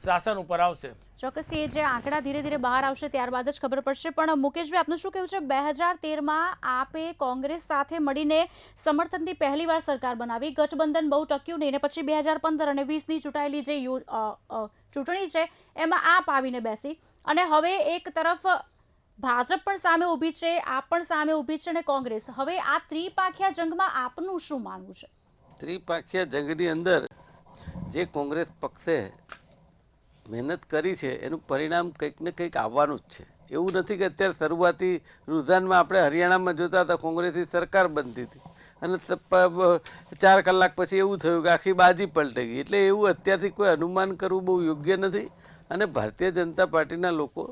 શાસન ઉપર આવશે. ચોક્કસ એ જે આંકડા ધીરે ધીરે બહાર આવશે ત્યારબાદ જ ખબર પડશે. પણ મુકેશભાઈ, આપનું શું કહેવું છે? 2013માં આપે કોંગ્રેસ સાથે મળીને સમર્થનથી પહેલીવાર સરકાર બનાવી, ગઠબંધન બહુ ટક્યું નહીં, અને પછી 2015 અને 20ની ચૂંટાયેલી જે ચૂંટણી છે એમાં આપ આવીને બેસી, અને હવે એક તરફ ભાજપ પણ સામે ઊભી છે, આપ પણ સામે ઊભી છે, અને કોંગ્રેસ. હવે આ ત્રિપાખિયા જંગમાં આપનું શું માનવું છે? ત્રિપાખિયા જંગની અંદર જે કોંગ્રેસ પક્ષે મહેનત કરી છે એનું પરિણામ કંઈક ને કંઈક આવવાનું જ છે. એવું નથી કે અત્યારે શરૂઆતી રુઝાનમાં આપણે હરિયાણામાં જોતા હતા કોંગ્રેસની સરકાર બનતી હતી અને 4 કલાક પછી એવું થયું કે આખી બાજી પલટી ગઈ. એટલે એવું અત્યારથી કોઈ અનુમાન કરવું બહુ યોગ્ય નથી. અને ભારતીય જનતા પાર્ટીના લોકો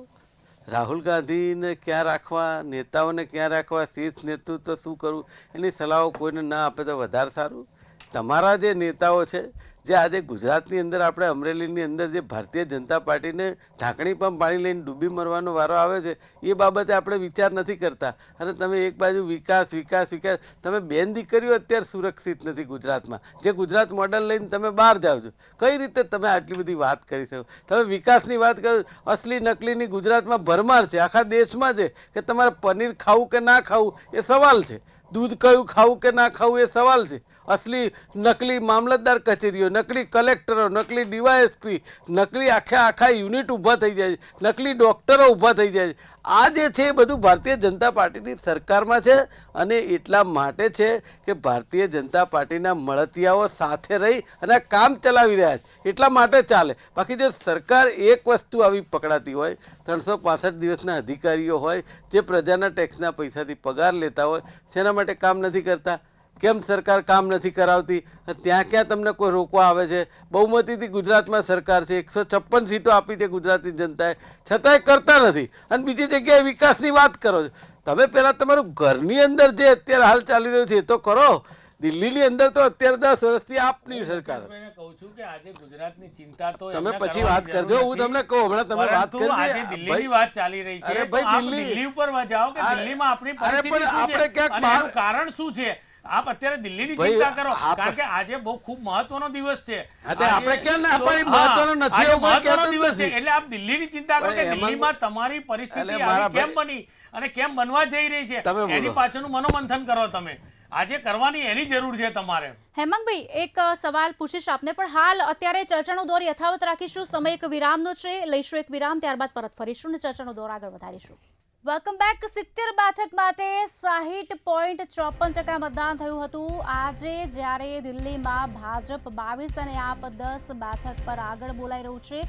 રાહુલ ગાંધીને ક્યાં રાખવા, નેતાઓને ક્યાં રાખવા, શીર્ષ નેતૃત્વ શું કરવું એની સલાહો કોઈને ના આપે તો વધારે સારું. તમારા જે નેતાઓ છે, જે આજે ગુજરાતની અંદર આપણે અમરેલીની અંદર જે ભારતીય જનતા પાર્ટીને ઢાંકણી પણ પાણી લઈને ડૂબી મરવાનો વારો આવે છે, એ બાબતે આપણે વિચાર નથી કરતા. અને તમે એક બાજુ વિકાસ વિકાસ વિકાસ, તમે બેન દીકરીઓ અત્યારે સુરક્ષિત નથી ગુજરાતમાં. જે ગુજરાત મોડલ લઈને તમે બહાર જાઓ છો, કઈ રીતે તમે આટલી બધી વાત કરી શકો? તમે વિકાસની વાત કરો, અસલી નકલીની ગુજરાતમાં ભરમાર છે, આખા દેશમાં છે કે તમારે પનીર ખાવું કે ના ખાવું એ સવાલ છે, દૂધ કયું ખાવું કે ના ખાવું એ સવાલ છે. અસલી નકલી મામલતદાર કચેરીઓ, નકલી કલેક્ટરો, નકલી ડીવાયએસપી, નકલી આખા યુનિટ ઊભા થઈ જાય છે, નકલી ડૉક્ટરો ઊભા થઈ જાય છે. આ જે છે એ બધું ભારતીય જનતા પાર્ટીની સરકારમાં છે. અને એટલા માટે છે કે ભારતીય જનતા પાર્ટીના મળતિયાઓ સાથે રહી અને કામ ચલાવી રહ્યા છે, એટલા માટે ચાલે. બાકી જો સરકાર એક વસ્તુ આવી પકડાતી હોય, 365 દિવસના અધિકારીઓ હોય, જે પ્રજાના ટેક્સના પૈસાથી પગાર લેતા હોય, શેના માટે કામ નથી કરતા? કેમ સરકાર કામ નથી કરાવતી? ત્યાં ક્યાં તમને કોઈ રોકવા આવે છે? બહુમતીથી ગુજરાતમાં સરકાર છે, 156 સીટો આપી છે ગુજરાતની જનતાએ, છતાંય કરતા નથી. અને બીજી જગ્યાએ વિકાસની વાત કરો છો. તમે પહેલાં તમારું ઘરની અંદર જે અત્યારે હાલ ચાલી રહ્યું છે એ તો કરો. દિલ્હીની અંદર તો અત્યારે 10 વર્ષથી આપની સરકાર. કહું છું કે આજે ગુજરાતની ચિંતા તો તમે પછી વાત કરજો, હું તમને કહું. હમણાં તમે વાત કરી, આજે દિલ્હીની વાત ચાલી રહી છે. અરે ભાઈ, દિલ્હી ઉપર જાઓ કે દિલ્હીમાં આપણી પરિસ્થિતિ શું છે અને એનું કારણ શું છે. આપ અત્યારે દિલ્હીની ચિંતા કરો, કારણ કે આજે બહુ ખૂબ મહત્વનો દિવસ છે. આપણે ક્યાં ના પાડી? મહત્વનો નથી, એવું કોઈ કહેતું જ નથી. એટલે આપ દિલ્હીની ચિંતા કરો કે દિલ્હીમાં તમારી પરિસ્થિતિ આવી કેમ બની અને કેમ બનવા જઈ રહી છે, એની પાછળનું મનોમંથન કરો. તમે આજે કરવાની એની જરૂર છે તમારે. હેમંતભાઈ, એક સવાલ પૂછીશ આપને, પણ હાલ અત્યારે ચર્ચાનો દોર યથાવત રાખીશું. સમય એક વિરામનો છે, લઈશું એક વિરામ, ત્યારબાદ પરત ફરીશું અને ચર્ચાનો દોર આગળ વધારીશું. Welcome back. 70 બેઠક માટે 60.54% મતદાન થયું હતું. આજે જ્યારે દિલ્હીમાં ભાજપ 22 અને આપ 10 બેઠક પર આગળ બોલાઈ રહ્યું છે,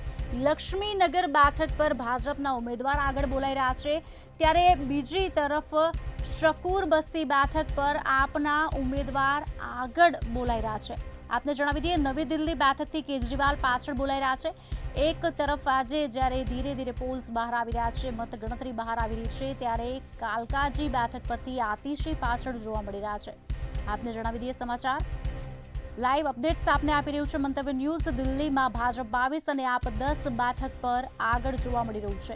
લક્ષ્મીનગર બેઠક પર ભાજપના ઉમેદવાર આગળ બોલાઈ રહ્યા છે, ત્યારે બીજી તરફ શકુર બસ્તી બેઠક પર આપના ઉમેદવાર આગળ બોલાઈ રહ્યા છે. આપને જણાવી દઈએ, નવી દિલ્હી બેઠકથી કેજરીવાલ પાછળ બોલાઈ રહ્યા છે. એક તરફ આજે જ્યારે ધીરે ધીરે પોલ્સ બહાર આવી રહ્યા છે, મતગણતરી બહાર આવી રહી છે, ત્યારે કાલકાજી બેઠક પરથી આતિશી પાછળ જોવા મળી રહ્યા છે. આપને જણાવી દઈએ સમાચાર લાઈવ અપડેટ્સ આપને આપી રહ્યું છે મંતવ્ય ન્યૂઝ. દિલ્હીમાં ભાજપ 22 અને આપ 10 બેઠક પર આગળ જોવા મળી રહ્યું છે.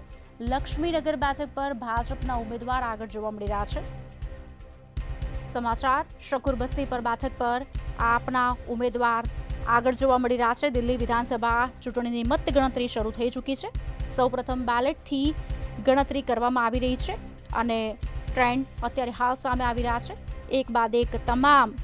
લક્ષ્મીનગર બેઠક પર ભાજપના ઉમેદવાર આગળ જોવા મળી રહ્યા છે. સમાચાર શકુર બસ્તી પર બેઠક પર આપના ઉમેદવાર આગળ જોવા મળી રહ્યા છે. દિલ્હી વિધાનસભા ચૂંટણીની મતગણતરી શરૂ થઈ ચૂકી છે. સૌપ્રથમ બેલેટથી ગણતરી કરવામાં આવી રહી છે અને ટ્રેન્ડ અત્યારે હાલ સામે આવી રહ્યા છે. એક બાદ એક તમામ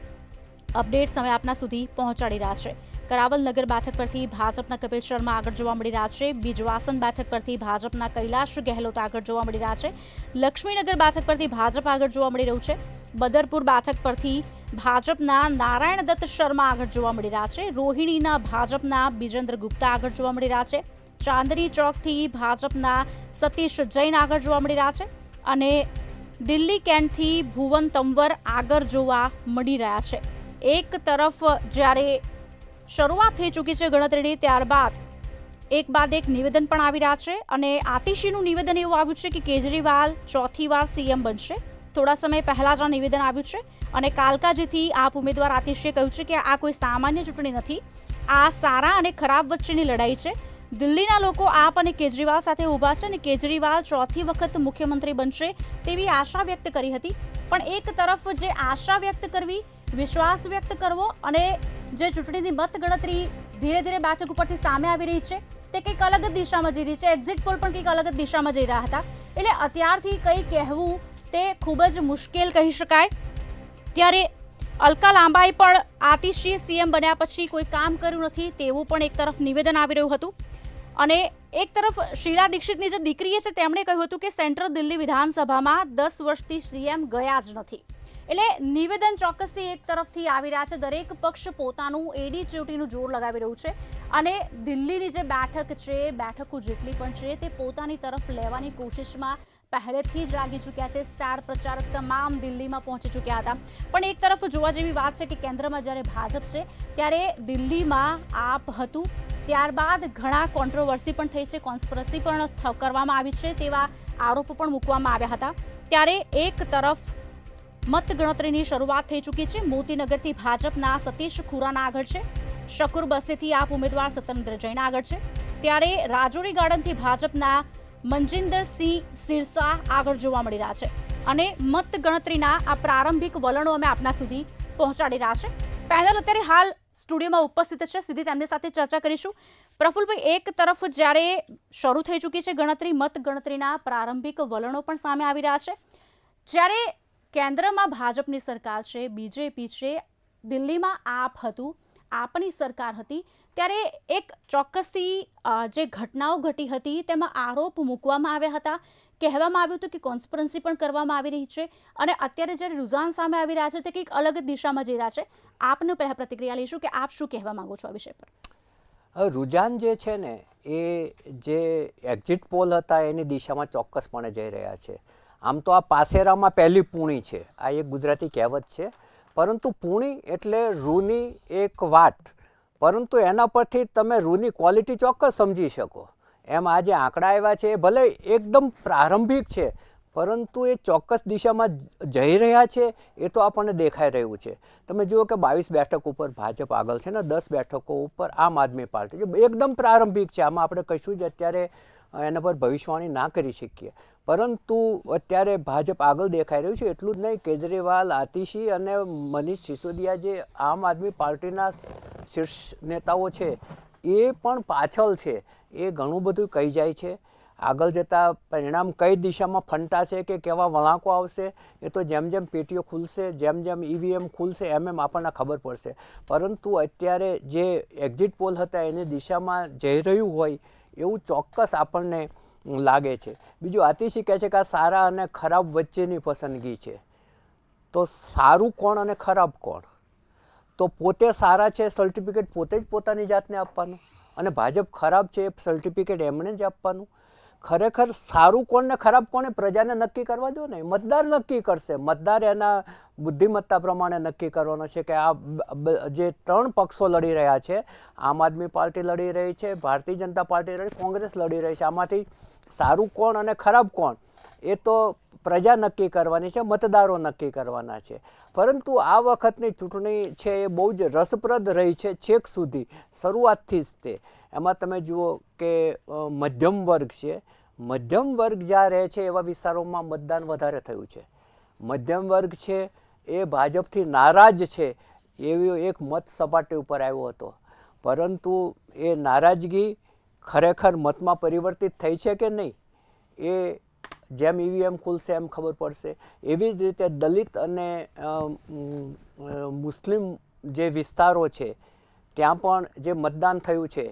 અપડેટ્સ અમે આપના સુધી પહોંચાડી રહ્યા છે. કરાવલ નગર બેઠક પરથી ભાજપના કપિલ શર્મા આગળ જોવા મળી રહ્યા છે. બીજવાસન બેઠક પરથી ભાજપના કૈલાશ ગેહલોત આગળ જોવા મળી રહ્યા છે. લક્ષ્મીનગર બેઠક પરથી ભાજપ આગળ જોવા મળી રહ્યું છે. બદરપુર બેઠક પરથી ભાજપના નારાયણ દત્ત શર્મા આગળ જોવા મળી રહ્યા છે. રોહિણીના ભાજપના બિજેન્દ્ર ગુપ્તા આગળ જોવા મળી રહ્યા છે. ચાંદની ચોકથી ભાજપના સતીશ જૈન આગળ જોવા મળી રહ્યા છે અને દિલ્હી કેન્ટથી ભુવન તંવર આગળ જોવા મળી રહ્યા છે. એક તરફ જ્યારે શરૂઆત થઈ ચૂકી છે ગણતરીની, ત્યારબાદ એક બાદ એક નિવેદન પણ આવી રહ્યા છે અને આતિશીનું નિવેદન એવું આવ્યું છે કે કેજરીવાલ ચોથી વાર સીએમ બનશે. થોડા સમય પહેલા જ આ નિવેદન આવ્યું છે અને કાલકાજીથી આપ ઉમેદવાર આતિશીએ કહ્યું છે કે આ કોઈ સામાન્ય ચૂંટણી નથી, આ સારા અને ખરાબ વચ્ચેની લડાઈ છે. દિલ્હીના લોકો આપ અને કેજરીવાલ સાથે ઊભા છે અને કેજરીવાલ ચોથી વખત મુખ્યમંત્રી બનશે તેવી આશા વ્યક્ત કરી હતી. પણ એક તરફ જે આશા વ્યક્ત કરવી, વિશ્વાસ વ્યક્ત કરવો અને જે ચૂંટણીની મતગણતરી ધીરે ધીરે બેઠક ઉપરથી સામે આવી રહી છે તે કંઈક અલગ જ દિશામાં જઈ રહી છે. એક્ઝિટ પોલ પણ કંઈક અલગ જ દિશામાં જઈ રહ્યા હતા. એટલે અત્યારથી કંઈ કહેવું તે ખૂબ જ મુશ્કેલ કહી શકાય. ત્યારે અલકા લાંબાએ પણ આતિશી સીએમ બન્યા પછી કોઈ કામ કર્યું નથી તેવું પણ એક તરફ નિવેદન આવી રહ્યું હતું અને એક તરફ શીલા દીક્ષિતની જે દીકરીએ છે તેમણે કહ્યું હતું કે સેન્ટ્રલ દિલ્હી વિધાનસભામાં 10 વર્ષથી સીએમ ગયા જ નથી. એટલે નિવેદન ચોક્કસથી એક તરફથી આવી રહ્યા છે. દરેક પક્ષ પોતાનું એડી ચોટીનું જોર લગાવી રહ્યું છે અને દિલ્હીની જે બેઠક છે, બેઠકો જેટલી પણ છે તે પોતાની તરફ લેવાની કોશિશમાં પહેલેથી જ લાગી ચૂક્યા છે. સ્ટાર પ્રચારક તમામ દિલ્હીમાં પહોંચી ચૂક્યા હતા. પણ એક તરફ જોવા જેવી વાત છે કે કેન્દ્રમાં જ્યારે ભાજપ છે ત્યારે દિલ્હીમાં આપ હતું, ત્યારબાદ ઘણા કોન્ટ્રોવર્સી પણ થઈ છે, કોન્સ્પિરસી પણ કરવામાં આવી છે તેવા આરોપો પણ મૂકવામાં આવ્યા હતા. ત્યારે એક તરફ મતગણતરીની શરૂઆત થઈ ચૂકી છે. મોતીનગરથી ભાજપના સતીશ ખુરાના આગળ છે, શકુર બસ્તીથી આપ ઉમેદવાર સત્યેન્દ્ર જૈન આગળ છે, ત્યારે રાજૌરી ગાર્ડનથી ભાજપના મનજિંદરસિંહ સિરસા આગળ જોવા મળી રહ્યા છે અને મતગણતરીના આ પ્રારંભિક વલણો અમે આપના સુધી પહોંચાડી રહ્યા છે. પેનલ અત્યારે હાલ સ્ટુડિયોમાં ઉપસ્થિત છે, સીધી તેમની સાથે ચર્ચા કરીશું. પ્રફુલભાઈ, એક તરફ જ્યારે શરૂ થઈ ચૂકી છે ગણતરી, મતગણતરીના પ્રારંભિક વલણો પણ સામે આવી રહ્યા છે, જ્યારે કેન્દ્રમાં ભાજપની સરકાર છે, બીજેપી છે, દિલ્હીમાં આપ હતું, આપની સરકાર હતી, ત્યારે એક ચોક્કસથી જે ઘટનાઓ ઘટી હતી તેમાં આરોપ મૂકવામાં આવ્યા હતા, કહેવામાં આવ્યું હતું કે કોન્સ્પિરસી પણ કરવામાં આવી રહી છે અને અત્યારે જ્યારે રુઝાન સામે આવી રહ્યા છે તે કંઈક અલગ જ દિશામાં જઈ રહ્યા છે. આપનું પહેલા પ્રતિક્રિયા લઈશું કે આપ શું કહેવા માંગો છો આ વિષય પર? રુઝાન જે છે ને એ જે એક્ઝિટ પોલ હતા એની દિશામાં ચોક્કસપણે જઈ રહ્યા છે. આમ તો આ પાસેરામાં પહેલી પૂણી છે, આ એક ગુજરાતી કહેવત છે, પરંતુ પૂણી એટલે રૂની એક વાટ, પરંતુ એના પરથી તમે રૂની ક્વોલિટી ચોક્કસ સમજી શકો. એમ આ જે આંકડા આવ્યા છે એ ભલે એકદમ પ્રારંભિક છે, પરંતુ એ ચોક્કસ દિશામાં જઈ રહ્યા છે એ તો આપણને દેખાઈ રહ્યું છે. તમે જુઓ કે 22 બેઠક ઉપર ભાજપ આગળ છે ને 10 બેઠકો ઉપર આમ આદમી પાર્ટી છે. એકદમ પ્રારંભિક છે, આમાં આપણે કશું જ અત્યારે એના પર ભવિષ્યવાણી ના કરી શકીએ, પરંતુ અત્યારે ભાજપ આગળ દેખાઈ રહ્યું છે. એટલું જ નહીં, કેજરીવાલ, આતિશી અને મનીષ સિસોદિયા જે આમ આદમી પાર્ટીના શીર્ષ નેતાઓ છે એ પણ પાછળ છે. એ ઘણું બધું કહી જાય છે. આગળ જતાં પરિણામ કઈ દિશામાં ફંટાશે કે કેવા વળાંકો આવશે એ તો જેમ જેમ પેટીઓ ખુલશે, જેમ જેમ ઈવીએમ ખુલશે એમ એમ આપણને ખબર પડશે. પરંતુ અત્યારે જે એક્ઝિટ પોલ હતા એની દિશામાં જઈ રહ્યું હોય એવું ચોક્કસ આપણને લાગે છે. બીજું, આતિશી કહે છે કે આ સારા અને ખરાબ વચ્ચેની પસંદગી છે. તો સારું કોણ અને ખરાબ કોણ? તો પોતે સારા છે સર્ટિફિકેટ પોતે જ પોતાની જાતને આપવાનું અને ભાજપ ખરાબ છે એ સર્ટિફિકેટ એમણે જ આપવાનું. ખરેખર સારું કોણ ને ખરાબ કોને પ્રજાને નક્કી કરવા દો ને, મતદાર નક્કી કરશે. મતદાર એના બુદ્ધિમત્તા પ્રમાણે નક્કી કરવાનો છે કે આ જે 3 પક્ષો લડી રહ્યા છે, આમ આદમી પાર્ટી લડી રહી છે, ભારતીય જનતા પાર્ટી લડી, કોંગ્રેસ લડી રહી છે, આમાંથી સારું કોણ અને ખરાબ કોણ એ તો પ્રજા નક્કી કરવાની છે, મતદારો નક્કી કરવાના છે. પરંતુ આ વખતની ચૂંટણી છે એ બહુ જ રસપ્રદ રહી છે છેક સુધી, શરૂઆતથી જ તે. એમાં તમે જુઓ કે મધ્યમ વર્ગ છે, મધ્યમ વર્ગ જ્યાં રહે છે એવા વિસ્તારોમાં મતદાન વધારે થયું છે. મધ્યમ વર્ગ છે એ ભાજપથી નારાજ છે એવી એક મત સપાટી ઉપર આવ્યો હતો, પરંતુ એ નારાજગી ખરેખર મતમાં પરિવર્તિત થઈ છે કે નહીં એ જેમ ઈવીએમ ખુલશે એમ ખબર પડશે. એવી જ રીતે દલિત અને મુસ્લિમ જે વિસ્તારો છે ત્યાં પણ જે મતદાન થયું છે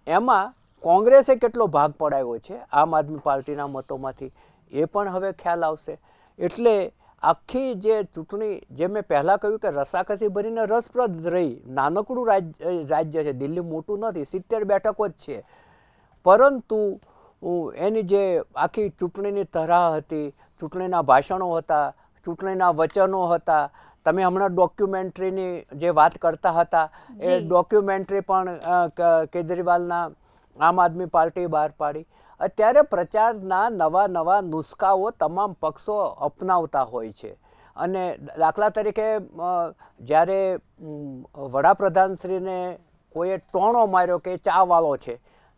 એમાં કોંગ્રેસે કેટલો ભાગ પડાવ્યો છે આમ આદમી પાર્ટીના મતોમાંથી એ પણ હવે ખ્યાલ આવશે. એટલે આખી જે ચૂંટણી, જે મેં પહેલાં કહ્યું કે રસાકસી ભરીને રસપ્રદ રહી. નાનકડું રાજ્ય છે, દિલ્હી મોટું નથી, 70 બેઠકો જ છે, પરંતુ એની જે આખી ચૂંટણીની તરાહ હતી, ચૂંટણીના ભાષણો હતા, ચૂંટણીના વચનો હતા, તમે હમણાં ડોક્યુમેન્ટરીની જે વાત કરતા હતા એ ડોક્યુમેન્ટરી પણ કેજરીવાલના આમ આદમી પાર્ટી બહાર પાડી. અત્યારે પ્રચારના નવા નવા નુસ્ખાઓ તમામ પક્ષો અપનાવતા હોય છે. અને દાખલા તરીકે જ્યારે વડાપ્રધાનશ્રીને કોઈએ ટોણો માર્યો કે ચાવાળો છે,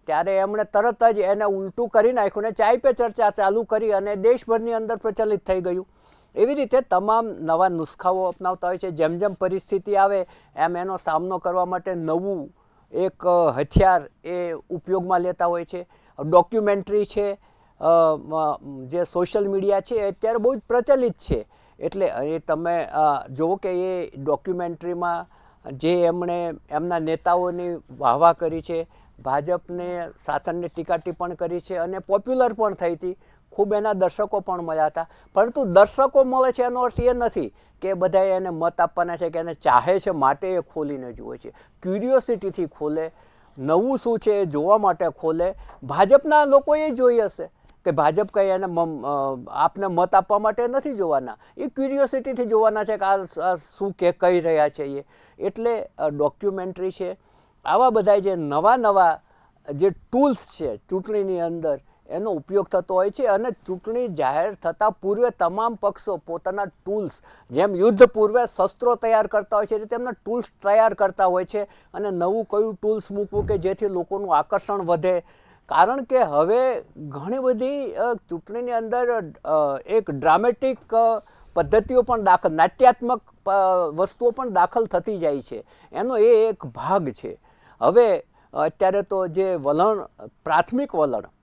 ત્યારે એમણે તરત જ એને ઉલટું કરી નાખ્યું ને ચાય પે ચર્ચા ચાલુ કરી અને દેશભરની અંદર પ્રચલિત થઈ ગયું. એવી રીતે તમામ નવા નુસ્ખાઓ અપનાવતા હોય છે. જેમ જેમ પરિસ્થિતિ આવે એમ એનો સામનો કરવા માટે નવું એક હથિયાર એ ઉપયોગમાં લેતા હોય છે. ડોક્યુમેન્ટરી છે, જે સોશિયલ મીડિયા છે એ અત્યારે બહુ જ પ્રચલિત છે. એટલે એ તમે જુઓ કે એ ડોક્યુમેન્ટરીમાં જે એમણે એમના નેતાઓની વાહવા કરી છે, ભાજપને શાસનની ટીકા ટિપ્પણ કરી છે અને પોપ્યુલર પણ થઈ હતી. ખૂબ એના દર્શકો પણ મળ્યા હતા. પરંતુ દર્શકો મળે છે એનો અર્થ એ નથી કે બધાએ એને મત આપવાના છે કે એને ચાહે છે માટે એ ખોલીને જુએ છે. ક્યુરિયોસિટીથી ખોલે, નવું શું છે એ જોવા માટે ખોલે. ભાજપના લોકોએ જોઈ હશે કે ભાજપ કંઈ એને આપને મત આપવા માટે નથી જોવાના, એ ક્યુરિયોસિટીથી જોવાના છે કે આ શું કે કહી રહ્યા છે એ. એટલે ડોક્યુમેન્ટરી છે, આવા બધા જે નવા નવા જે ટૂલ્સ છે ચૂંટણીની અંદર એનો ઉપયોગ થતો હોય છે. અને ચૂંટણી જાહેર થતાં પૂર્વે તમામ પક્ષો પોતાના ટૂલ્સ, જેમ યુદ્ધ પૂર્વે શસ્ત્રો તૈયાર કરતા હોય છે એ રીતે એમના ટૂલ્સ તૈયાર કરતા હોય છે. અને નવું કયું ટૂલ્સ મૂકવું કે જેથી લોકોનું આકર્ષણ વધે. કારણ કે હવે ઘણી બધી ચૂંટણીની અંદર એક ડ્રામેટિક પદ્ધતિઓ પણ દાખલ, નાટ્યાત્મક વસ્તુઓ પણ દાખલ થતી જાય છે. એનો એ એક ભાગ છે. હવે અત્યારે તો જે વલણ, પ્રાથમિક વલણ,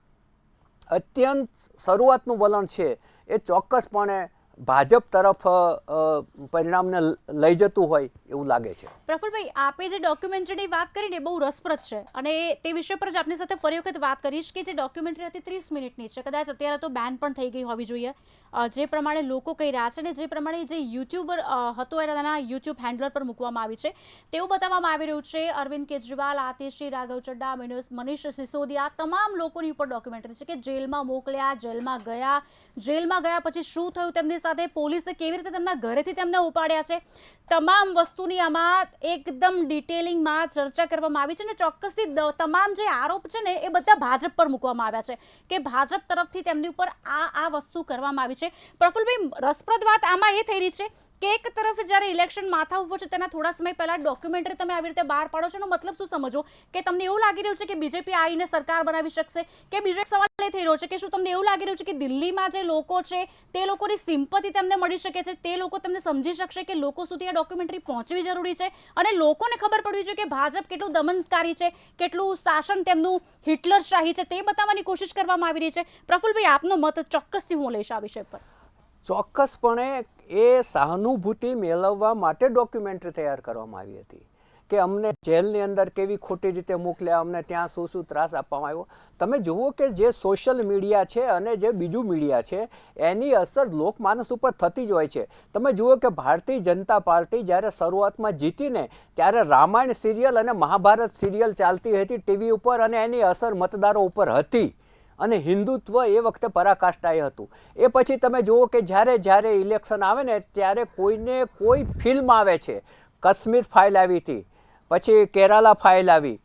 અત્યંત શરૂઆતનું વલણ છે એ ચોક્કસપણે ભાજપ તરફ પરિણામને લઈ જતું હોય એવું લાગે છે. પ્રફુલભાઈ, આપે જે ડોક્યુમેન્ટરીની વાત કરીને બહુ રસપ્રદ છે અને તે વિષય પર જ આપની સાથે ફરી વખત વાત કરીશ કે જે ડોક્યુમેન્ટરી હતી 30 મિનિટની છે, કદાચ અત્યારે તો બેન પણ થઈ ગઈ હોવી જોઈએ. જે પ્રમાણે લોકો કહી રહ્યા છે અને જે પ્રમાણે જે યુટ્યુબર હતો એના યુટ્યુબ હેન્ડલર પર મૂકવામાં આવી છે તેવું બતાવવામાં આવી રહ્યું છે. અરવિંદ કેજરીવાલ, આતિશી, રાઘવ ચડ્ડા, મનીષ સિસોદિયા, તમામ લોકોની ઉપર ડોક્યુમેન્ટરી છે કે જેલમાં મોકલ્યા, જેલમાં ગયા પછી શું થયું તેમની સાથે, પોલીસે કેવી રીતે તેમના ઘરેથી તેમને ઉપાડ્યા છે, તમામ વસ્તુની આમાં એકદમ ડિટેલિંગમાં ચર્ચા કરવામાં આવી છે. અને ચોક્કસથી તમામ જે આરોપ છે ને એ બધા ભાજપ પર મૂકવામાં આવ્યા છે કે ભાજપ તરફથી તેમની ઉપર આ વસ્તુ કરવામાં આવી છે. પ્રફુલભાઈ, રસપ્રદ વાત આમાં એ થઈ રહી છે કે એક તરફ જ્યારે ઇલેક્શન માથા ઉપર છે તેના થોડા સમય પહેલા ડોક્યુમેન્ટરી તમે આવી રીતે બહાર પાડો છો એનો મતલબ શું સમજો? કે તમને એવું લાગી રહ્યું છે કે બીજેપી આવીને સરકાર બનાવી શકશે? કે બીજો એક સવાલ એ થઈ રહ્યો છે કે શું તમને એવું લાગી રહ્યું છે કે દિલ્હીમાં જે લોકો છે તે લોકોની સિમ્પથી તેમને મળી શકે છે, તે લોકો તેમને સમજી શકશે કે લોકો સુધી આ ડોક્યુમેન્ટરી પહોંચવી જરૂરી છે અને લોકોને ખબર પડવી જોઈએ કે ભાજપ કેટલું દમનકારી છે, કેટલું શાસન તેમનું હિટલરશાહી છે, તે બતાવવાની કોશિશ કરવામાં આવી રહી છે. પ્રફુલભાઈ, આપનો મત ચોક્કસથી હું લઈશ આ વિષય પર. ચોક્કસપણે એ સહાનુભૂતિ મેળવવા માટે ડોક્યુમેન્ટરી તૈયાર કરવામાં આવી હતી કે અમને જેલની અંદર કેવી ખોટી રીતે મોકલ્યા, અમને ત્યાં શું શું ત્રાસ આપવામાં આવ્યો. તમે જુઓ કે જે સોશિયલ મીડિયા છે અને જે બીજું મીડિયા છે એની અસર લોકમાનસ ઉપર થતી જ હોય છે. તમે જુઓ કે ભારતીય જનતા પાર્ટી જ્યારે શરૂઆતમાં જીતીને ત્યારે રામાયણ સિરિયલ અને મહાભારત સિરિયલ ચાલતી હતી ટીવી ઉપર અને એની અસર મતદારો ઉપર હતી અને હિન્દુત્વ એ વખતે પરાકાષ્ઠાએ હતું. એ પછી તમે જુઓ કે જ્યારે ઇલેક્શન આવે ને ત્યારે કોઈને કોઈ ફિલ્મ આવે છે. કાશ્મીર ફાઇલ આવી હતી, પછી કેરાલા ફાઇલ આવી,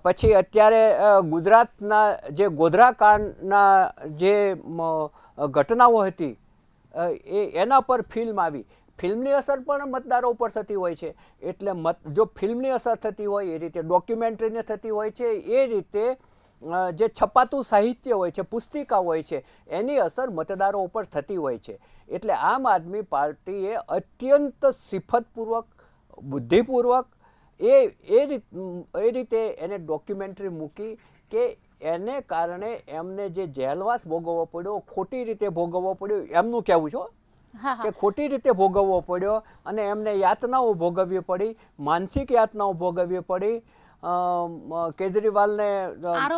પછી અત્યારે ગુજરાતના જે ગોધરા કાંડના જે ઘટનાઓ હતી એના પર ફિલ્મ આવી. ફિલ્મની અસર પણ મતદારો ઉપર થતી હોય છે. એટલે જો ફિલ્મની અસર થતી હોય એ રીતે ડોક્યુમેન્ટરીને થતી હોય છે, એ રીતે જે છપાતું સાહિત્ય હોય છે, પુસ્તિકા હોય છે, એની અસર મતદારો ઉપર થતી હોય છે. એટલે આમ આદમી પાર્ટીએ અત્યંત સિફતપૂર્વક, બુદ્ધિપૂર્વક એ રીતે એને ડોક્યુમેન્ટરી મૂકી કે એને કારણે એમને જે જેલવાસ ભોગવવો પડ્યો, ખોટી રીતે ભોગવવો પડ્યો, એમનું કહેવું છે કે ખોટી રીતે ભોગવવો પડ્યો અને એમને યાતનાઓ ભોગવવી પડી, માનસિક યાતનાઓ ભોગવવી પડી. કેજરીવાલને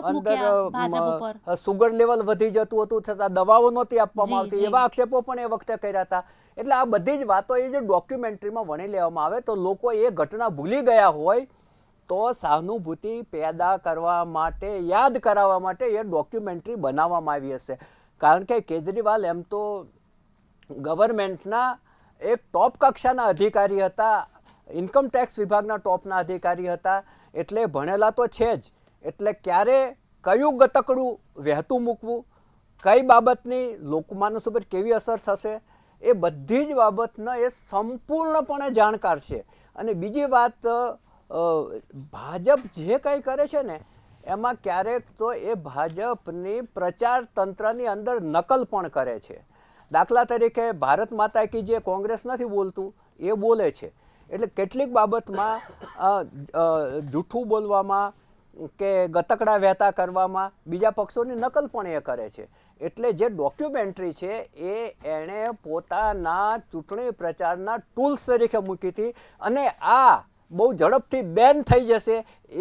અંદર સુગર લેવલ વધી જતું હતું છતાં દવાઓ નહોતી આપવામાં આવતી, એવા આક્ષેપો પણ એ વખતે કર્યા હતા. એટલે આ બધી જ વાતો એ જે ડોક્યુમેન્ટરીમાં વણી લેવામાં આવે તો લોકો એ ઘટના ભૂલી ગયા હોય તો સહાનુભૂતિ પેદા કરવા માટે, યાદ કરાવવા માટે એ ડોક્યુમેન્ટરી બનાવવામાં આવી હશે. કારણ કે કેજરીવાલ એમ તો ગવર્મેન્ટના એક ટોપ કક્ષાના અધિકારી હતા, ઇન્કમ ટેક્સ વિભાગના ટોપના અધિકારી હતા, એટલે ભણેલા તો છે જ. એટલે ક્યારે કયું ગતકડું વહેતું મૂકવું, કઈ બાબતની લોકમાનસ ઉપર કેવી અસર થશે, એ બધી જ બાબતના એ સંપૂર્ણપણે જાણકાર છે. અને બીજી વાત, ભાજપ જે કંઈ કરે છે ને એમાં ક્યારેક તો એ ભાજપની પ્રચાર તંત્રની અંદર નકલ પણ કરે છે. દાખલા તરીકે ભારત માતા કી જે કોંગ્રેસ નથી બોલતું એ બોલે છે. એટલે કેટલીક બાબતમાં જૂઠું બોલવામાં કે ગતકડા વહેતા કરવામાં બીજા પક્ષોની નકલ પણ એ કરે છે. એટલે જે ડોક્યુમેન્ટરી છે એ એણે પોતાના ચૂંટણી પ્રચારના ટૂલ્સ તરીકે મૂકી હતી, અને આ બહુ ઝડપથી બેન થઈ જશે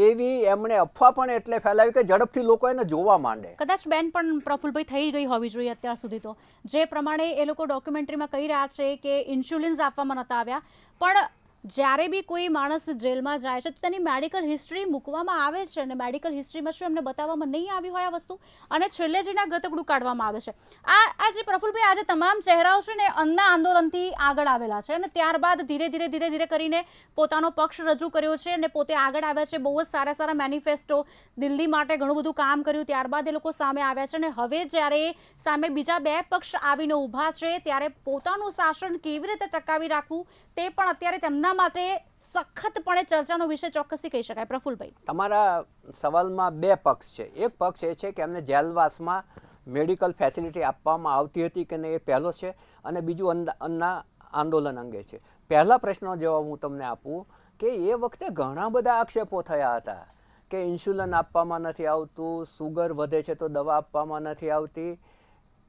એવી એમણે અફવા પણ એટલે ફેલાવી કે ઝડપથી લોકો એને જોવા માંડે. કદાચ બેન પણ પ્રફુલભાઈ થઈ ગઈ હોવી જોઈએ અત્યાર સુધી. તો જે પ્રમાણે એ લોકો ડોક્યુમેન્ટરીમાં કહી રહ્યા છે કે ઇન્સ્યુલિન્સ આપવામાં નતા આવ્યા, પણ જ્યારે બી કોઈ માણસ જેલમાં જાય છે તો તેની મેડિકલ હિસ્ટ્રી મૂકવામાં આવે છે, અને મેડિકલ હિસ્ટ્રીમાં શું એમને બતાવવામાં નહીં આવી હોય આ વસ્તુ, અને છેલ્લે જઈને ગતકડું કાઢવામાં આવે છે. આ જે પ્રફુલભાઈ આજે તમામ ચહેરાઓ છે ને અન્ના આંદોલનથી આગળ આવેલા છે, અને ત્યારબાદ ધીરે ધીરે કરીને પોતાનો પક્ષ રજૂ કર્યો છે અને પોતે આગળ આવ્યા છે. બહુ જ સારા મેનિફેસ્ટો, દિલ્હી માટે ઘણું બધું કામ કર્યું, ત્યારબાદ એ લોકો સામે આવ્યા છે. અને હવે જ્યારે સામે બીજા બે પક્ષ આવીને ઊભા છે ત્યારે પોતાનું શાસન કેવી રીતે ટકાવી રાખવું તે પણ અત્યારે તેમના માટે સખતપણે ચર્ચાનો વિષય ચોક્કસથી કહી શકાય. પ્રફુલભાઈ, તમારા સવાલમાં બે પક્ષ છે. એક પક્ષ એ છે કે એમને જેલવાસમાં મેડિકલ ફેસિલિટી આપવામાં આવતી હતી કે નહીં, એ પહેલો છે. અને બીજું અન્ના આંદોલન અંગે છે. પહેલા પ્રશ્નનો જવાબ હું તમને આપું કે એ વખતે ઘણા બધા આક્ષેપો થયા હતા કે ઇન્સ્યુલિન આપવામાં નથી આવતું, સુગર વધે છે તો દવા આપવામાં નથી આવતી.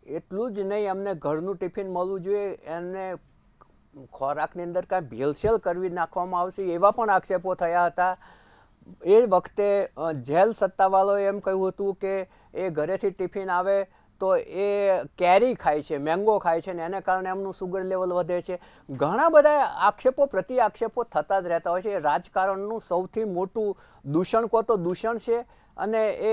એટલું જ નહીં, એમને ઘરનું ટિફિન મળવું જોઈએ, એમને ખોરાકની અંદર કાંઈ ભેળસેળ કરવી નાખવામાં આવશે, એવા પણ આક્ષેપો થયા હતા. એ વખતે જેલ સત્તાવાળાએ એમ કહ્યું હતું કે એ ઘરેથી ટિફિન આવે તો એ કેરી ખાય છે, મેંગો ખાય છે, ને એને કારણે એમનું સુગર લેવલ વધે છે. ઘણા બધા આક્ષેપો પ્રતિ આક્ષેપો થતા જ રહેતા હોય છે. એ રાજકારણનું સૌથી મોટું દૂષણ કહો તો દૂષણ છે. અને એ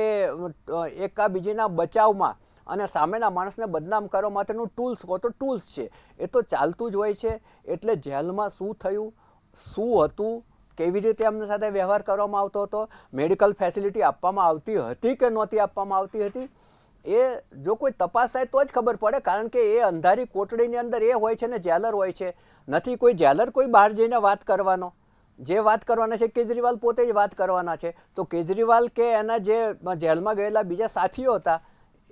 એકાબીજીના બચાવમાં અને સામેના માણસને બદનામ કરવા માટેનું ટૂલ્સ કહો તો ટૂલ્સ છે. એ તો ચાલતું જ હોય છે. એટલે જેલમાં શું થયું, શું હતું, કેવી રીતે એમની સાથે વ્યવહાર કરવામાં આવતો હતો, મેડિકલ ફેસિલિટી આપવામાં આવતી હતી કે નહોતી આપવામાં આવતી હતી, એ જો કોઈ તપાસ થાય તો જ ખબર પડે. કારણ કે એ અંધારી કોટડીની અંદર એ હોય છે ને જેલર હોય છે. નથી કોઈ જેલર કોઈ બહાર જઈને વાત કરવાનો. જે વાત કરવાના છે કેજરીવાલ પોતે જ વાત કરવાના છે. તો કેજરીવાલ કે એના જે જેલમાં ગયેલા બીજા સાથીઓ હતા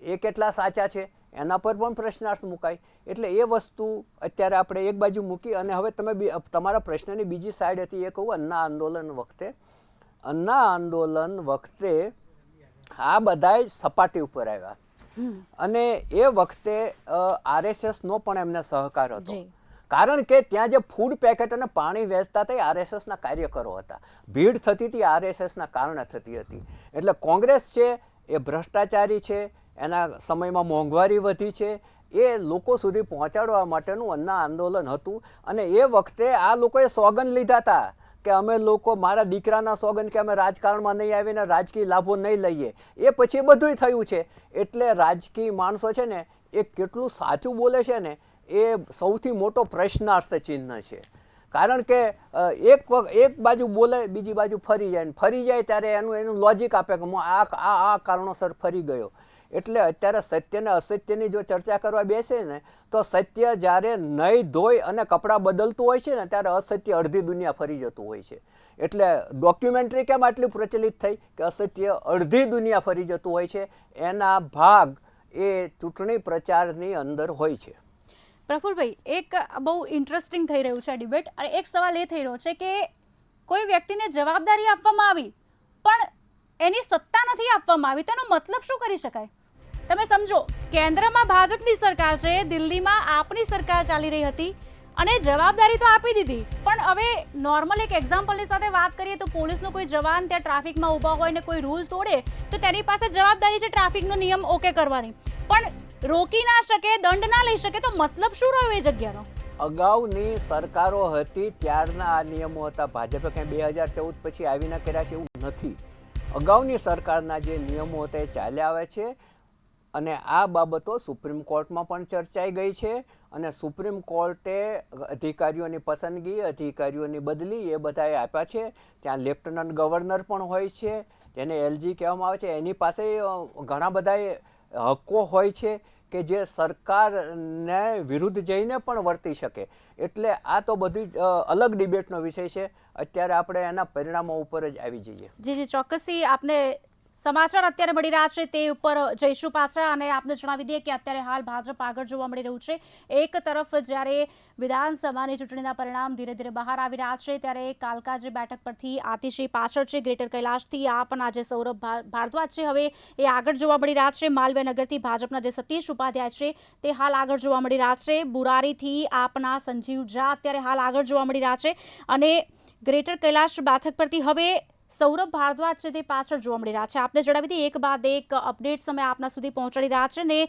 એ કેટલા સાચા છે એના પર પણ પ્રશ્નાર્થ મુકાય. એટલે એ વસ્તુ અત્યારે આપણે એક બાજુ મૂકી અને હવે તમે તમારા પ્રશ્નની બીજી સાઈડ હતી એ કહું. અન્ના આંદોલન વખતે આ બધાય સપાટી ઉપર આવ્યા, અને એ વખતે RSSનો પણ એમને સહકાર હતો. કારણ કે ત્યાં જે ફૂડ પેકેટ અને પાણી વેચતા હતા એ RSSના કાર્યકરો હતા. ભીડ થતી હતી RSSના કારણે થતી હતી. એટલે કોંગ્રેસ છે એ ભ્રષ્ટાચારી છે, એના સમયમાં મોંઘવારી વધી છે, એ લોકો સુધી પહોંચાડવા માટેનું અન્ના આંદોલન હતું. અને એ વખતે આ લોકોએ સોગંદ લીધા હતા કે અમે લોકો, મારા દીકરાના સોગંદ કે અમે રાજકારણમાં નહીં આવીને રાજકીય લાભો નહીં લઈએ. એ પછી બધુંય થયું છે. એટલે રાજકીય માણસો છે ને એ કેટલું સાચું બોલે છે ને એ સૌથી મોટો પ્રશ્નાર્થ ચિહ્ન છે. કારણ કે એક બાજુ બોલે, બીજી બાજુ ફરી જાય ત્યારે એનું લોજિક આપે કે હું આ કારણોસર ફરી ગયો. એટલે અત્યારે સત્ય ને અસત્યની જો ચર્ચા કરવા બેસે ને તો સત્ય જ્યારે નહીં ધોઈ અને કપડાં બદલતું હોય છે ને ત્યારે અસત્ય અડધી દુનિયા ફરી જતું હોય છે. એટલે ડોક્યુમેન્ટરી કેમ આટલી પ્રચલિત થઈ કે અસત્ય અડધી દુનિયા ફરી જતું હોય છે. એના ભાગ એ ચૂંટણી પ્રચારની અંદર હોય છે. પ્રફુલભાઈ, એક બહુ ઇન્ટરેસ્ટિંગ થઈ રહ્યું છે આ ડિબેટ. અને એક સવાલ એ થઈ રહ્યો છે કે કોઈ વ્યક્તિને જવાબદારી આપવામાં આવી પણ એની સત્તા નથી આપવામાં આવી, તેનો મતલબ શું કરી શકાય? તમે સમજો, કેન્દ્રમાં ભાજપની સરકાર છે, દિલ્હીમાં આપની સરકાર ચાલી રહી હતી, અને જવાબદારી તો આપી દીધી, પણ હવે નોર્મલ એક એક્ઝામ્પલની સાથે વાત કરીએ તો પોલીસનો કોઈ જવાન ત્યાં ટ્રાફિકમાં ઊભા હોય ને કોઈ રૂલ તોડે તો તેની પાસે જવાબદારી છે ટ્રાફિકનો નિયમ ઓકે કરવાની, પણ રોકી ના શકે, દંડ ના લઈ શકે. તો મતલબ શું રહ્યો એ જગ્યાનો? અગાઉની સરકારો હતી ત્યારના આ નિયમો હતા. ભાજપે કંઈ 2014 પછી આવીને કર્યા છે એવું નથી. અગાઉની સરકારના જે નિયમો હતા એ ચાલ્યા આવે છે. અને આ બાબતો સુપ્રીમ કોર્ટમાં પણ ચર્ચાઈ ગઈ છે. અને સુપ્રીમ કોર્ટે અધિકારીઓની પસંદગી, અધિકારીઓની બદલી એ બધાએ આપ્યા છે. ત્યાં લેફ્ટનન્ટ ગવર્નર પણ હોય છે, જેને એલજી કહેવામાં આવે છે, એની પાસે ઘણા બધા હક્કો હોય છે કે જે સરકારને વિરુદ્ધ જઈને પણ વર્તી શકે. એટલે આ તો બધી અલગ ડિબેટનો વિષય છે. અત્યારે આપણે એના પરિણામો ઉપર જ આવી જઈએ. જી ચોક્કસથી આપને સમાચાર અત્યારે મળી રહ્યા છે તે ઉપર જઈશું પાછા, અને આપને જણાવી દઈએ કે અત્યારે હાલ ભાજપ આગળ જોવા મળી રહ્યું છે. એક તરફ જ્યારે વિધાનસભાની ચૂંટણીના પરિણામ ધીરે ધીરે બહાર આવી રહ્યા છે, ત્યારે કાલકા જે બેઠક પરથી આતિશી પાછળ છે, ગ્રેટર કૈલાશથી આપના જે સૌરભ ભારદ્વાજ છે હવે એ આગળ જોવા મળી રહ્યા છે. માલવ્યનગરથી ભાજપના જે સતીશ ઉપાધ્યાય છે તે હાલ આગળ જોવા મળી રહ્યા છે. બુરારીથી આપના સંજીવ ઝા અત્યારે હાલ આગળ જોવા મળી રહ્યા છે, અને ગ્રેટર કૈલાશ બેઠક પરથી હવે સૌરભ ભારદ્વાજ છે તે પાછળ જોવા મળી રહ્યા છે. આપને જણાવી દઈએ એક બાદ એક અપડેટ સમય આપના સુધી પહોંચાડી રહ્યા છે. ને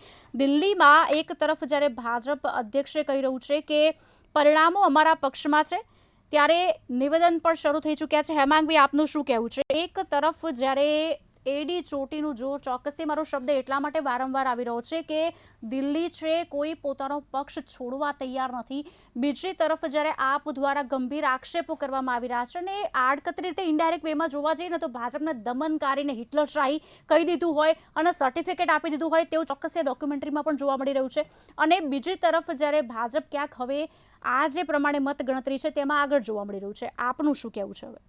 દિલ્હીમાં એક તરફ જ્યારે ભાજપ અધ્યક્ષે કહી રહ્યું છે કે પરિણામો અમારા પક્ષમાં છે, ત્યારે નિવેદન પણ શરૂ થઈ ચૂક્યા છે. હેમાંગભાઈ, આપનું શું કહેવું છે? એક તરફ જ્યારે એડી ચોટીનું જોર, ચોક્કસથી મારો શબ્દ એટલા માટે વારંવાર આવી રહ્યો છે કે દિલ્હી છે કોઈ પોતાનો પક્ષ છોડવા તૈયાર નથી. બીજી તરફ જ્યારે આપ દ્વારા ગંભીર આક્ષેપો કરવામાં આવી રહ્યા છે, અને આડકતરી રીતે ઇનડાયરેક્ટ વેમાં જોવા જઈએ ને તો ભાજપને દમનકારીને હિટલરશાહી કહી દીધું હોય અને સર્ટિફિકેટ આપી દીધું હોય તેવું ચોક્કસ ડોક્યુમેન્ટરીમાં પણ જોવા મળી રહ્યું છે. અને બીજી તરફ જ્યારે ભાજપ ક્યાંક હવે આ જે પ્રમાણે મત ગણતરી છે તેમાં આગળ જોવા મળી રહ્યું છે, આપનું શું કહેવું છે? હવે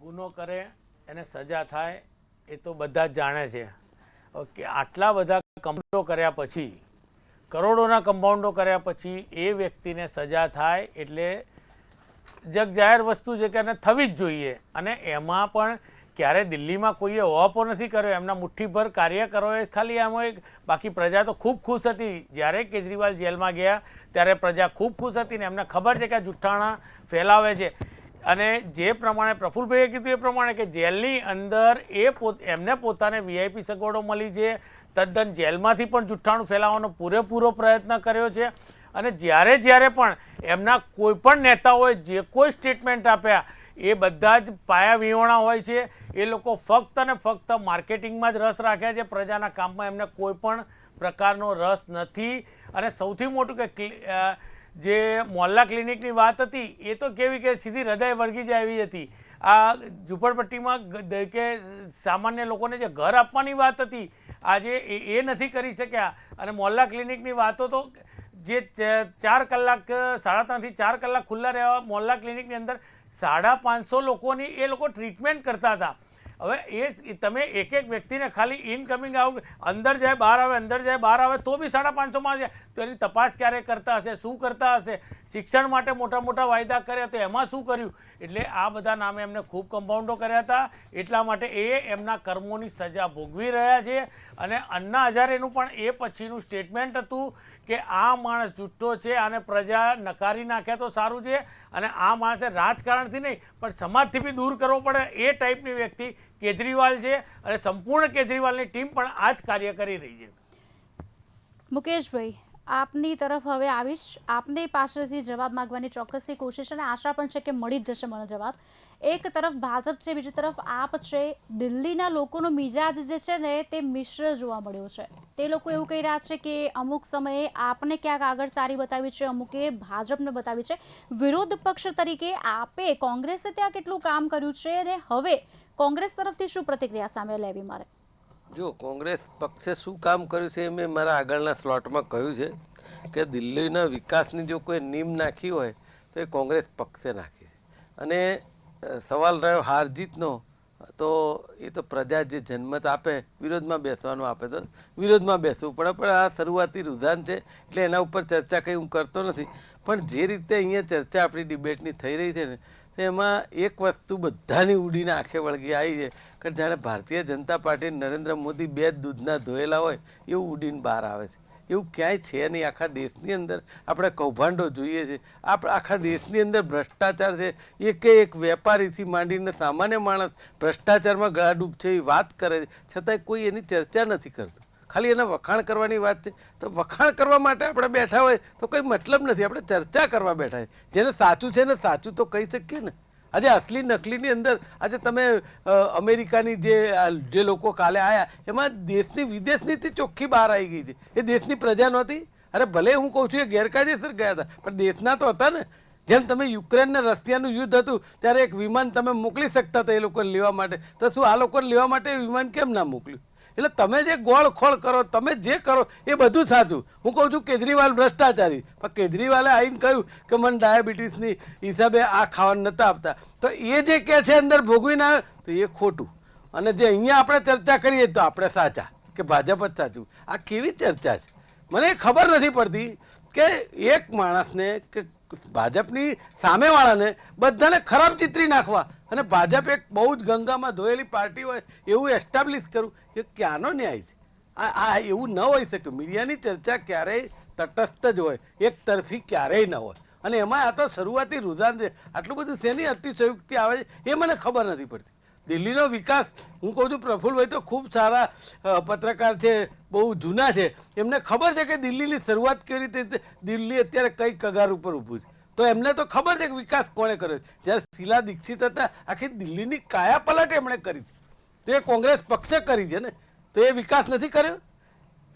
ગુનો કરે એને સજા થાય એ તો બધા જ જાણે છે કે આટલા બધા કમ્પાઉન્ડો કર્યા પછી, કરોડોના કમ્પાઉન્ડો કર્યા પછી એ વ્યક્તિને સજા થાય એટલે જગ જાહેર વસ્તુ છે કે એને થવી જ જોઈએ. અને એમાં પણ ક્યારે દિલ્હીમાં કોઈએ ઓપો નથી કર્યો, એમના મુઠ્ઠીભર કાર્યકરોએ ખાલી એમાં એક, બાકી પ્રજા તો ખૂબ ખુશ હતી. જ્યારે કેજરીવાલ જેલમાં ગયા ત્યારે પ્રજા ખૂબ ખુશ હતી ને એમને ખબર છે કે આ જુઠ્ઠાણા ફેલાવે છે. અને જે પ્રમાણે પ્રફુલ્લભાઈએ કીધું એ પ્રમાણે કે જેલની અંદર એમને પોતાને વીઆઈપી સગવડો મળી છે, તદ્દન જેલમાંથી પણ જુઠ્ઠાણું ફેલાવવાનો પૂરેપૂરો પ્રયત્ન કર્યો છે. અને જ્યારે પણ એમના કોઈ પણ નેતાઓએ જે કોઈ સ્ટેટમેન્ટ આપ્યા એ બધા જ પાયા વિહોણા હોય છે. એ લોકો ફક્ત અને ફક્ત માર્કેટિંગમાં જ રસ રાખ્યા છે, પ્રજાના કામમાં એમને કોઈ પણ પ્રકારનો રસ નથી. અને સૌથી મોટું કે જે મોહલ્લા ક્લિનિકની વાત હતી એ તો કેવી કે સીધી હૃદય વળગી જાય એવી હતી. આ ઝૂંપડપટ્ટીમાં કે સામાન્ય લોકોને જે ઘર આપવાની વાત હતી આજે એ નથી કરી શક્યા. અને મોહલ્લા ક્લિનિકની વાતો તો જે 4 કલાક 3.5 થી 4 કલાક ખુલ્લા રહેવા મોહલ્લા ક્લિનિકની અંદર 550 લોકોની એ લોકો ટ્રીટમેન્ટ કરતા હતા. હવે એ તમે એક એક વ્યક્તિને ખાલી ઇનકમિંગ આવું અંદર જાય બહાર આવે, અંદર જાય બહાર આવે તો બી 550માં જાય તો એની તપાસ ક્યારે કરતા હશે, શું કરતા હશે? શિક્ષણ માટે મોટા મોટા વાયદા કર્યા તો એમાં શું કર્યું? એટલે આ બધા નામે એમને ખૂબ કમ્પાઉન્ડો કર્યા હતા. એટલા માટે એ એમના કર્મોની સજા ભોગવી રહ્યા છે. અને અન્ના હજારેનું પણ એ પછીનું સ્ટેટમેન્ટ હતું કે આ માણસ જુઠ્ઠો છે, આને પ્રજા નકારી નાખ્યા તો સારું છે, અને આ માણસે રાજકારણથી નહીં પણ સમાજથી બી દૂર કરવો પડે એ ટાઈપની વ્યક્તિ કેજરીવાલ છે. અને સંપૂર્ણ કેજરીવાલની ટીમ પણ આ જ કાર્ય કરી રહી છે. મુકેશભાઈ, આપની તરફ હવે આવીશ. આપની પાસેથી જવાબ માંગવાની ચોક્કસથી કોશિશ અને આશા પણ છે કે મળી જ જશે મને જવાબ. એક તરફ ભાજપ છે, બીજી તરફ આપ છે. દિલ્હીના લોકોનો મિજાજ જે છે ને તે મિશ્ર જોવા મળ્યો છે. તે લોકો એવું કહી રહ્યા છે કે અમુક સમયે આપને ક્યાંક આગળ સારી બતાવી છે, અમુકે ભાજપને બતાવી છે. વિરોધ પક્ષ તરીકે આપે કોંગ્રેસે ત્યાં કેટલું કામ કર્યું છે અને હવે કોંગ્રેસ તરફથી શું પ્રતિક્રિયા સામે લેવી મારે? જો કોંગ્રેસ પક્ષે શું કામ કર્યું છે એ મેં મારા આગળના સ્લોટમાં કહ્યું છે કે દિલ્હીના વિકાસની જો કોઈ નીમ નાખી હોય તો એ કોંગ્રેસ પક્ષે નાખી છે. અને સવાલ રહ્યો હાર જીતનો, તો એ તો પ્રજા જે જન્મત આપે, વિરોધમાં બેસવાનું આપે તો વિરોધમાં બેસવું પડે. પણ આ શરૂઆતી રુઝાન છે એટલે એના ઉપર ચર્ચા કંઈ હું કરતો નથી. પણ જે રીતે અહીંયા ચર્ચા આપણી ડિબેટની થઈ રહી છે ને તો એમાં એક વસ્તુ બધાની ઉડીને આંખે વળગી આવી છે કે જાણે ભારતીય જનતા પાર્ટી નરેન્દ્ર મોદી બે દૂધના ધોયેલા હોય એવું ઉડીને બહાર આવે છે. એવું ક્યાંય છે નહીં. આખા દેશની અંદર આપણે કૌભાંડો જોઈએ છે, આખા દેશની અંદર ભ્રષ્ટાચાર છે. એક વેપારીથી માંડીને સામાન્ય માણસ ભ્રષ્ટાચારમાં ગળાડૂબ છે એ વાત કરે છે, છતાંય કોઈ એની ચર્ચા નથી કરતું. ખાલી એના વખાણ કરવાની વાત છે. તો વખાણ કરવા માટે આપણે બેઠા હોય તો કંઈ મતલબ નથી, આપણે ચર્ચા કરવા બેઠા છે. જેને સાચું છે ને સાચું તો કહી શકીએ ને. આજે અસલી નકલીની અંદર આજે તમે અમેરિકાની જે લોકો કાલે આવ્યા એમાં દેશની વિદેશ નીતિ ચોખ્ખી બહાર આવી ગઈ છે. એ દેશની પ્રજા નહોતી. અરે ભલે હું કહું છું એ ગેરકાયદેસર ગયા હતા પણ દેશના તો હતા ને. જેમ તમે યુક્રેન ને રશિયાનું યુદ્ધ હતું ત્યારે એક વિમાન તમે મોકલી શકતા હતા એ લોકોને લેવા માટે, તો શું આ લોકોને લેવા માટે વિમાન કેમ ના મોકલ્યું? એટલે તમે જે ગોળ ખોળ કરો, તમે જે કરો એ બધું સાચું. હું કહું છું કેજરીવાલ ભ્રષ્ટાચારી, પણ કેજરીવાલે આવીને કહ્યું કે મને ડાયાબિટીસની હિસાબે આ ખાવાનું નહોતા આપતા, તો એ જે કહે છે અંદર ભોગવીને આવે તો એ ખોટું. અને જે અહીંયા આપણે ચર્ચા કરીએ તો આપણે સાચા કે ભાજપ જ સાચું. આ કેવી ચર્ચા છે? મને ખબર નથી પડતી કે એક માણસને કે ભાજપની સામેવાળાને બધાને ખરાબ ચિત્રી નાખવા અને ભાજપ એક બહુ જ ગંગામાં ધોયેલી પાર્ટી હોય એવું એસ્ટાબ્લિશ કરવું, એ ક્યાંનો ન્યાય છે? આ એવું ન હોઈ શકે. મીડિયાની ચર્ચા ક્યારેય તટસ્થ જ હોય, એક તરફી ક્યારેય ન હોય. અને એમાં આ તો શરૂઆતી રુઝાન છે. આટલું બધું શેની અતિશયોક્તિ આવે છે એ મને ખબર નથી પડતી. દિલ્હીનો વિકાસ, હું કહું છું પ્રફુલભાઈ તો ખૂબ સારા પત્રકાર છે, બહુ જૂના છે, એમને ખબર છે કે દિલ્હીની શરૂઆત કેવી રીતે, દિલ્હી અત્યારે કઈ કગાર ઉપર ઊભું છે. તો એમને તો ખબર છે કે વિકાસ કોણે કર્યો. જ્યારે શીલા દીક્ષિત હતા આખી દિલ્હીની કાયા પલટ એમણે કરી છે, તો એ કોંગ્રેસ પક્ષે કરી છે ને, તો એ વિકાસ નથી કર્યો.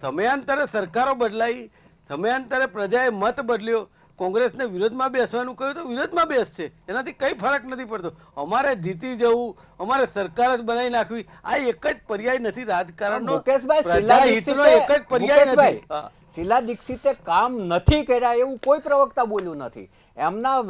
સમયાંતરે સરકારો બદલાઈ, સમયાંતરે પ્રજાએ મત બદલ્યો, કોંગ્રેસને વિરોધમાં બેસવાનું કહ્યું તો વિરોધમાં બેસશે, એનાથી કંઈ ફરક નથી પડતો. અમારે જીતી જવું, અમારે સરકાર જ બનાવી નાખવી, આ એક જ પર્યાય નથી રાજકારણનો, પ્રજાહિતનો એક જ પર્યાય નથી. શીલા દીક્ષિતે કામ નથી કર્યા એવું કોઈ પ્રવક્તા બોલ્યું નથી. એમના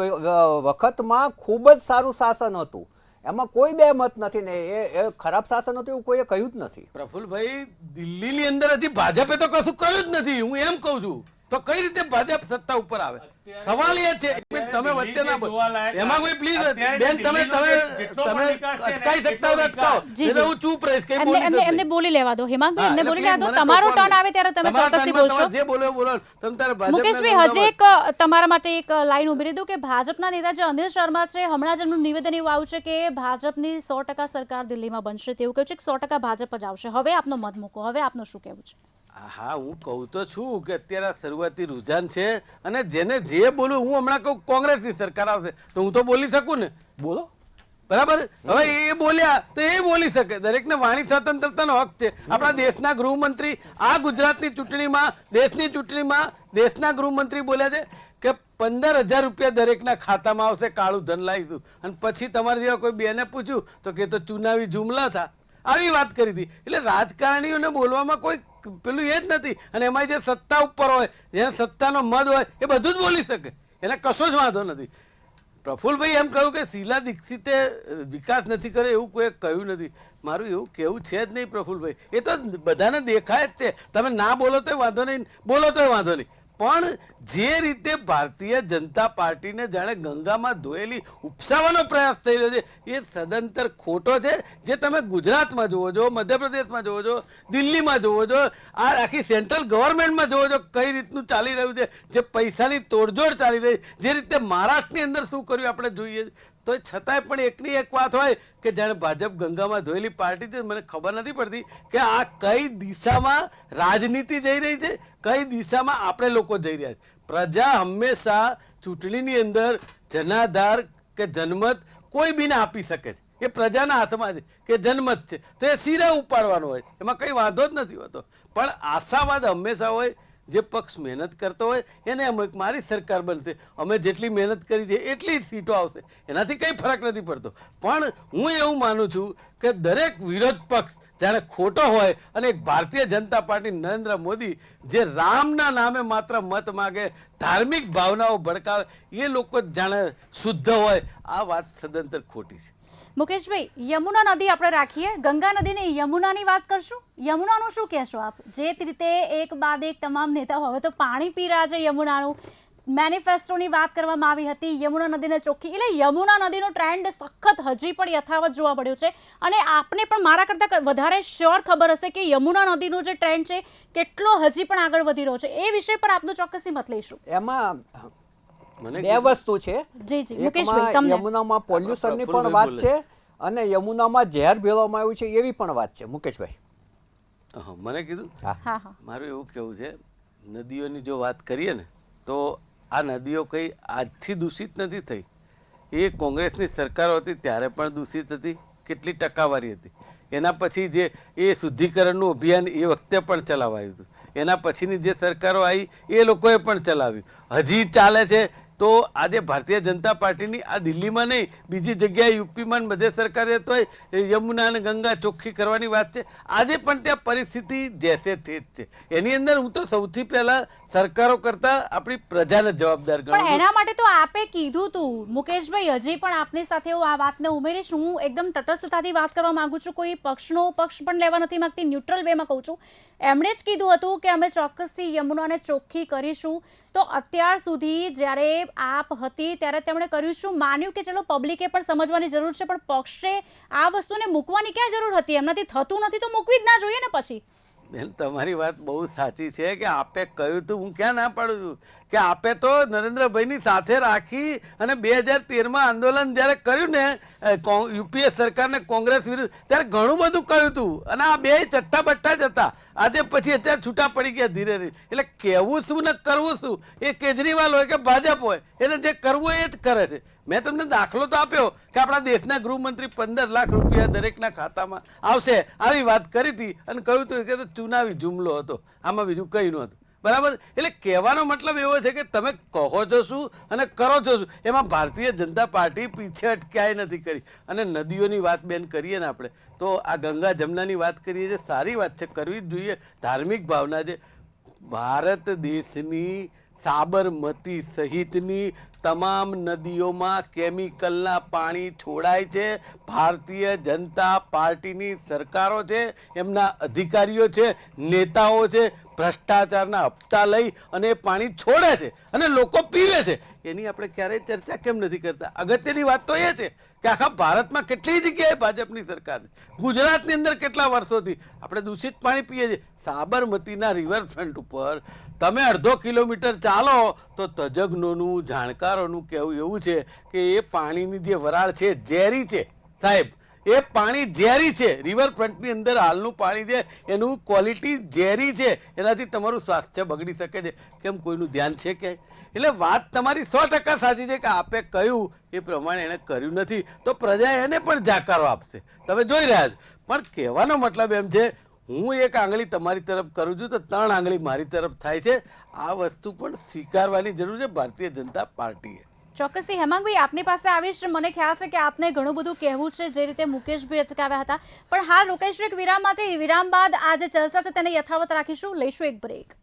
વખતમાં ખૂબ જ સારું શાસન હતું, એમાં કોઈ બે મત નથી ને એ ખરાબ શાસન હતું એવું કોઈએ કહ્યું જ નથી. પ્રફુલભાઈ, દિલ્હીની અંદર હજી ભાજપે તો કશું કર્યું જ નથી. હું એમ કહું છું, તો કઈ રીતે ભાજપ સત્તા ઉપર આવે? સવાલ એ છે, તમે વચ્ચે ના બોલો એમાં કોઈ પ્લીઝ બેન, તમે અટકાઈ શકતા હોય અટકાવો, એટલે હું ચૂપ રહીશ. કઈ બોલી એમને બોલી લેવા દો. હેમાંગભાઈ, એમને બોલી લેવા દો. તમારો ટર્ન આવે ત્યારે તમે ચોક્કસથી બોલશો. જે બોલો બોલો. તમે તારે ભાજપ મુકેશભાઈ, હજી એક તમારા માટે એક લાઈન ઉભી રહી દઉં કે ભાજપના નેતા જે અનિલ શર્મા છે, હમણાં જ એમનું નિવેદન એવું આવ્યું છે કે ભાજપની 100% સરકાર દિલ્હીમાં બનશે, તેવું કહ્યું છે કે 100% ભાજપ જ આવશે. હવે આપનો મત મૂકો, હવે આપનું શું કહેવું છે? હા, હું કહું તો છું કે અત્યારે શરૂઆતી રુઝાન છે, અને જેને જે બોલું, હું હમણાં કહું કોંગ્રેસની સરકાર આવશે તો હું તો બોલી શકું ને, બોલો, બરાબર? હવે એ બોલ્યા તો એ બોલી શકે, દરેકને વાણી સ્વતંત્રતાનો હક છે. આપણા દેશના ગૃહમંત્રી આ ગુજરાતની ચૂંટણીમાં, દેશની ચૂંટણીમાં દેશના ગૃહમંત્રી બોલ્યા છે કે 15,000 રૂપિયા દરેકના ખાતામાં આવશે, કાળું ધન લાવીશું. અને પછી તમારે જેવા કોઈ બેને પૂછ્યું તો કે તો ચુનાવી જુમલા થા, આવી વાત કરી હતી. એટલે રાજકારણીઓને બોલવામાં કોઈ પેલું એ જ નથી. અને એમાં જે સત્તા ઉપર હોય, જેને સત્તાનો મદ હોય, એ બધું જ બોલી શકે, એને કશો જ વાંધો નથી. પ્રફુલભાઈ એમ કહ્યું કે શીલા દીક્ષિતે વિકાસ નથી કર્યો એવું કોઈ કહ્યું નથી. મારું એવું કેવું છે જ નહીં પ્રફુલભાઈ, એ તો બધાને દેખાય જ છે. તમે ના બોલો તો વાંધો નહીં, બોલો તો વાંધો નહીં, પણ જે રીતે ભારતીય જનતા પાર્ટીને જાણે ગંગામાં ધોયેલી ઉપસાવવાનો પ્રયાસ થઈ રહ્યો છે એ સદંતર ખોટો છે. જે તમે ગુજરાતમાં જુઓ છો, મધ્યપ્રદેશમાં જુઓ છો, દિલ્હીમાં જુઓ છો, આ આખી સેન્ટ્રલ ગવર્મેન્ટમાં જુઓ છો કઈ રીતનું ચાલી રહ્યું છે, જે પૈસાની તોડજોડ ચાલી રહી, જે રીતે મહારાષ્ટ્રની અંદર શું કર્યું આપણે જોઈએ. તો છતાંય પણ એકની એક વાત હોય કે જાણે ભાજપ ગંગામાં ધોયેલી પાર્ટી છે. મને ખબર નથી પડતી કે આ કઈ દિશામાં રાજનીતિ જઈ રહી છે, કઈ દિશામાં આપણે લોકો જઈ રહ્યા છે. પ્રજા હંમેશા ચૂંટણીની અંદર જનાધાર કે જનમત કોઈ બીને આપી શકે છે, એ પ્રજાના હાથમાં છે કે જનમત છે, તો એ સિરા ઉપાડવાનો હોય, એમાં કંઈ વાંધો જ નથી હોતો. પણ આશાવાદ હંમેશા હોય. જે પક્ષ મહેનત કરતો હોય એને એમ મારી સરકાર બનશે, અમે જેટલી મહેનત કરી છે એટલી જ સીટો આવશે, એનાથી કંઈ ફરક નથી પડતો. પણ હું એવું માનું છું કે દરેક વિરોધ પક્ષ જાણે ખોટો હોય, અને એક ભારતીય જનતા પાર્ટી નરેન્દ્ર મોદી જે રામના નામે માત્ર મત માગે, ધાર્મિક ભાવનાઓ ભડકાવે, એ લોકો જાણે શુદ્ધ હોય. આ વાત સદંતર ખોટી છે. મુકેશભાઈ, યમુના નદી આપણે રાખીએ, ગંગા નદીને યમુનાની વાત કરશું. યમુનાનું શું કહેશો આપ? જે રીતે એક બાદ એક તમામ નેતાઓ હવે તો પાણી પી રહ્યા છે યમુનાનું. મેનિફેસ્ટોની વાત કરવામાં આવી હતી, યમુના નદીને ચોખ્ખી, એટલે યમુના નદીનો ટ્રેન્ડ સખત હજી પણ યથાવત જોવા મળ્યો છે. અને આપને પણ મારા કરતાં વધારે શ્યોર ખબર હશે કે યમુના નદીનો જે ટ્રેન્ડ છે કેટલો હજી પણ આગળ વધી રહ્યો છે. એ વિષય પર આપનો ચોક્કસી મત લઈશું. એમાં બે વસ્તુ છે. જી જી મુકેશભાઈ, તમને યમુનામાં પોલ્યુશનની પણ વાત છે અને યમુનામાં ઝેર ભેળવવામાં આવ્યું છે એવી પણ વાત છે. મુકેશભાઈ, મને કીધું, હા હા, મારું એવું કેવું છે, નદીઓની જો વાત કરીએ ને તો આ નદીઓ કઈ આજથી દૂષિત નથી થઈ. એ કોંગ્રેસની સરકારો હતી ત્યારે પણ દૂષિત હતી, કેટલી ટકાવારી હતી. એના પછી જે એ શુદ્ધિકરણનું અભિયાન એ વખતે પણ ચલાવાયું હતું. એના પછીની જે સરકારો આવી એ લોકોએ પણ ચલાવ્યું, હજી ચાલે છે. તો આજે ભારતીય જનતા પાર્ટીની આ દિલ્હીમાં નહીં બીજી જગ્યાએ યુપીમાં બધે સરકારે તો યમુના અને ગંગા ચોખ્ખી કરવાની વાત છે. આજે પણ ત્યાં પરિસ્થિતિ જેસે તે જ છે. એની અંદર હું તો સૌથી પહેલા સરકારો કરતા આપણી પ્રજાને જવાબદાર પણ ગણું. એના માટે તો આપે કીધું તું મુકેશભાઈ, હજી પણ આપની સાથે હું આ વાતને ઉમેરીશ. હું એકદમ તટસ્થતાથી વાત કરવા માંગુ છું, કોઈ પક્ષનો પક્ષ પણ લેવા નથી માંગતી, ન્યુટ્રલ વેમાં કહું છું. એમણે જ કીધું હતું કે અમે ચોક્કસથી યમુનાને ચોખ્ખી કરીશું. તો અત્યાર સુધી જ્યારે આપ હતી ત્યારે તેમણે કર્યું શું? માન્યું કે ચલો પબ્લિકે પણ સમજવાની જરૂર છે, પણ પક્ષે આ વસ્તુને મૂકવાની ક્યાં જરૂર હતી? એમનાથી થતું નથી તો મૂકવી જ ના જોઈએ ને પછી. બેન, તમારી વાત બહુ સાચી છે કે આપે કહ્યું તું, હું ક્યાં ના પાડું છું કે આપે તો નરેન્દ્રભાઈની સાથે રાખી અને 2013માં આંદોલન જ્યારે કર્યું ને યુપીએ સરકારને કોંગ્રેસ વિરુદ્ધ, ત્યારે ઘણું બધું કહ્યું હતું અને આ બે ચટ્ટા બટ્ટા જ હતા. આજે પછી અત્યારે છૂટા પડી ગયા ધીરે ધીરે. એટલે કહેવું શું ને કરવું શું એ કેજરીવાલ હોય કે ભાજપ હોય, એને જે કરવું એ જ કરે છે. મેં તમને દાખલો તો આપ્યો કે આપણા દેશના ગૃહમંત્રી 15 લાખ રૂપિયા દરેકના ખાતામાં આવશે આવી વાત કરી હતી અને કહ્યું હતું કે ચુનાવી જુમલો હતો, આમાં બીજું કંઈ નહોતું. બરાબર? એટલે કહેવાનો મતલબ એવો છે કે તમે કહો છો શું અને કરો છો શું, એમાં ભારતીય જનતા પાર્ટી પીછેહટ ક્યાંય નથી કરી. અને નદીઓની વાત બેન કરીએ ને આપણે તો આ ગંગા જમનાની વાત કરીએ છીએ, સારી વાત છે, કરવી જ જોઈએ, ધાર્મિક ભાવના છે. ભારત દેશની સાબરમતી સહિતની તમામ નદીઓમાં કેમિકલના પાણી છોડાય છે. ભારતીય જનતા પાર્ટીની સરકારો છે, એમના અધિકારીઓ છે, નેતાઓ છે, ભ્રષ્ટાચારના હપ્તા લઈ અને એ પાણી છોડે છે અને લોકો પીવે છે. એની આપણે ક્યારેય ચર્ચા કેમ નથી કરતા? અગત્યની વાત તો એ છે કે આખા ભારતમાં કેટલી જગ્યાએ ભાજપની સરકાર છે. ગુજરાતની અંદર કેટલા વર્ષોથી આપણે દૂષિત પાણી પીએ છીએ. સાબરમતીના રિવરફ્રન્ટ ઉપર તમે 1/2 કિલોમીટર ચાલો તો તજજ્ઞોનું, જાણકારોનું કહેવું એવું છે કે એ પાણીની જે વરાળ છે ઝેરી છે સાહેબ. એ પાણી ઝેરી છે. રિવરફ્રન્ટની અંદર હાલનું પાણી છે એનું ક્વોલિટી ઝેરી છે, એનાથી તમારું સ્વાસ્થ્ય બગડી શકે છે. કેમ કોઈનું ધ્યાન છે ક્યાંય? એટલે વાત તમારી 100% સાચી છે કે આપે કહ્યું એ પ્રમાણે એણે કર્યું નથી તો પ્રજા એને પણ જાકારો આપશે, તમે જોઈ રહ્યા છો. પણ કહેવાનો મતલબ એમ છે, હું એક આંગળી તમારી તરફ કરું છું તો 3 આંગળી મારી તરફ થાય છે. આ વસ્તુ પણ સ્વીકારવાની જરૂર છે ભારતીય જનતા પાર્ટીએ. ચોક્કસથી હેમાંગભાઈ, આપની પાસે આવીશ. મને ખ્યાલ છે કે આપને ઘણું બધું કહેવું છે, જે રીતે મુકેશભાઈ અટકાવ્યા હતા. પણ હાલ રોકાઈશું એક વિરામ માટે. વિરામ બાદ આ જે ચર્ચા છે તેને યથાવત રાખીશું. લઈશું એક બ્રેક.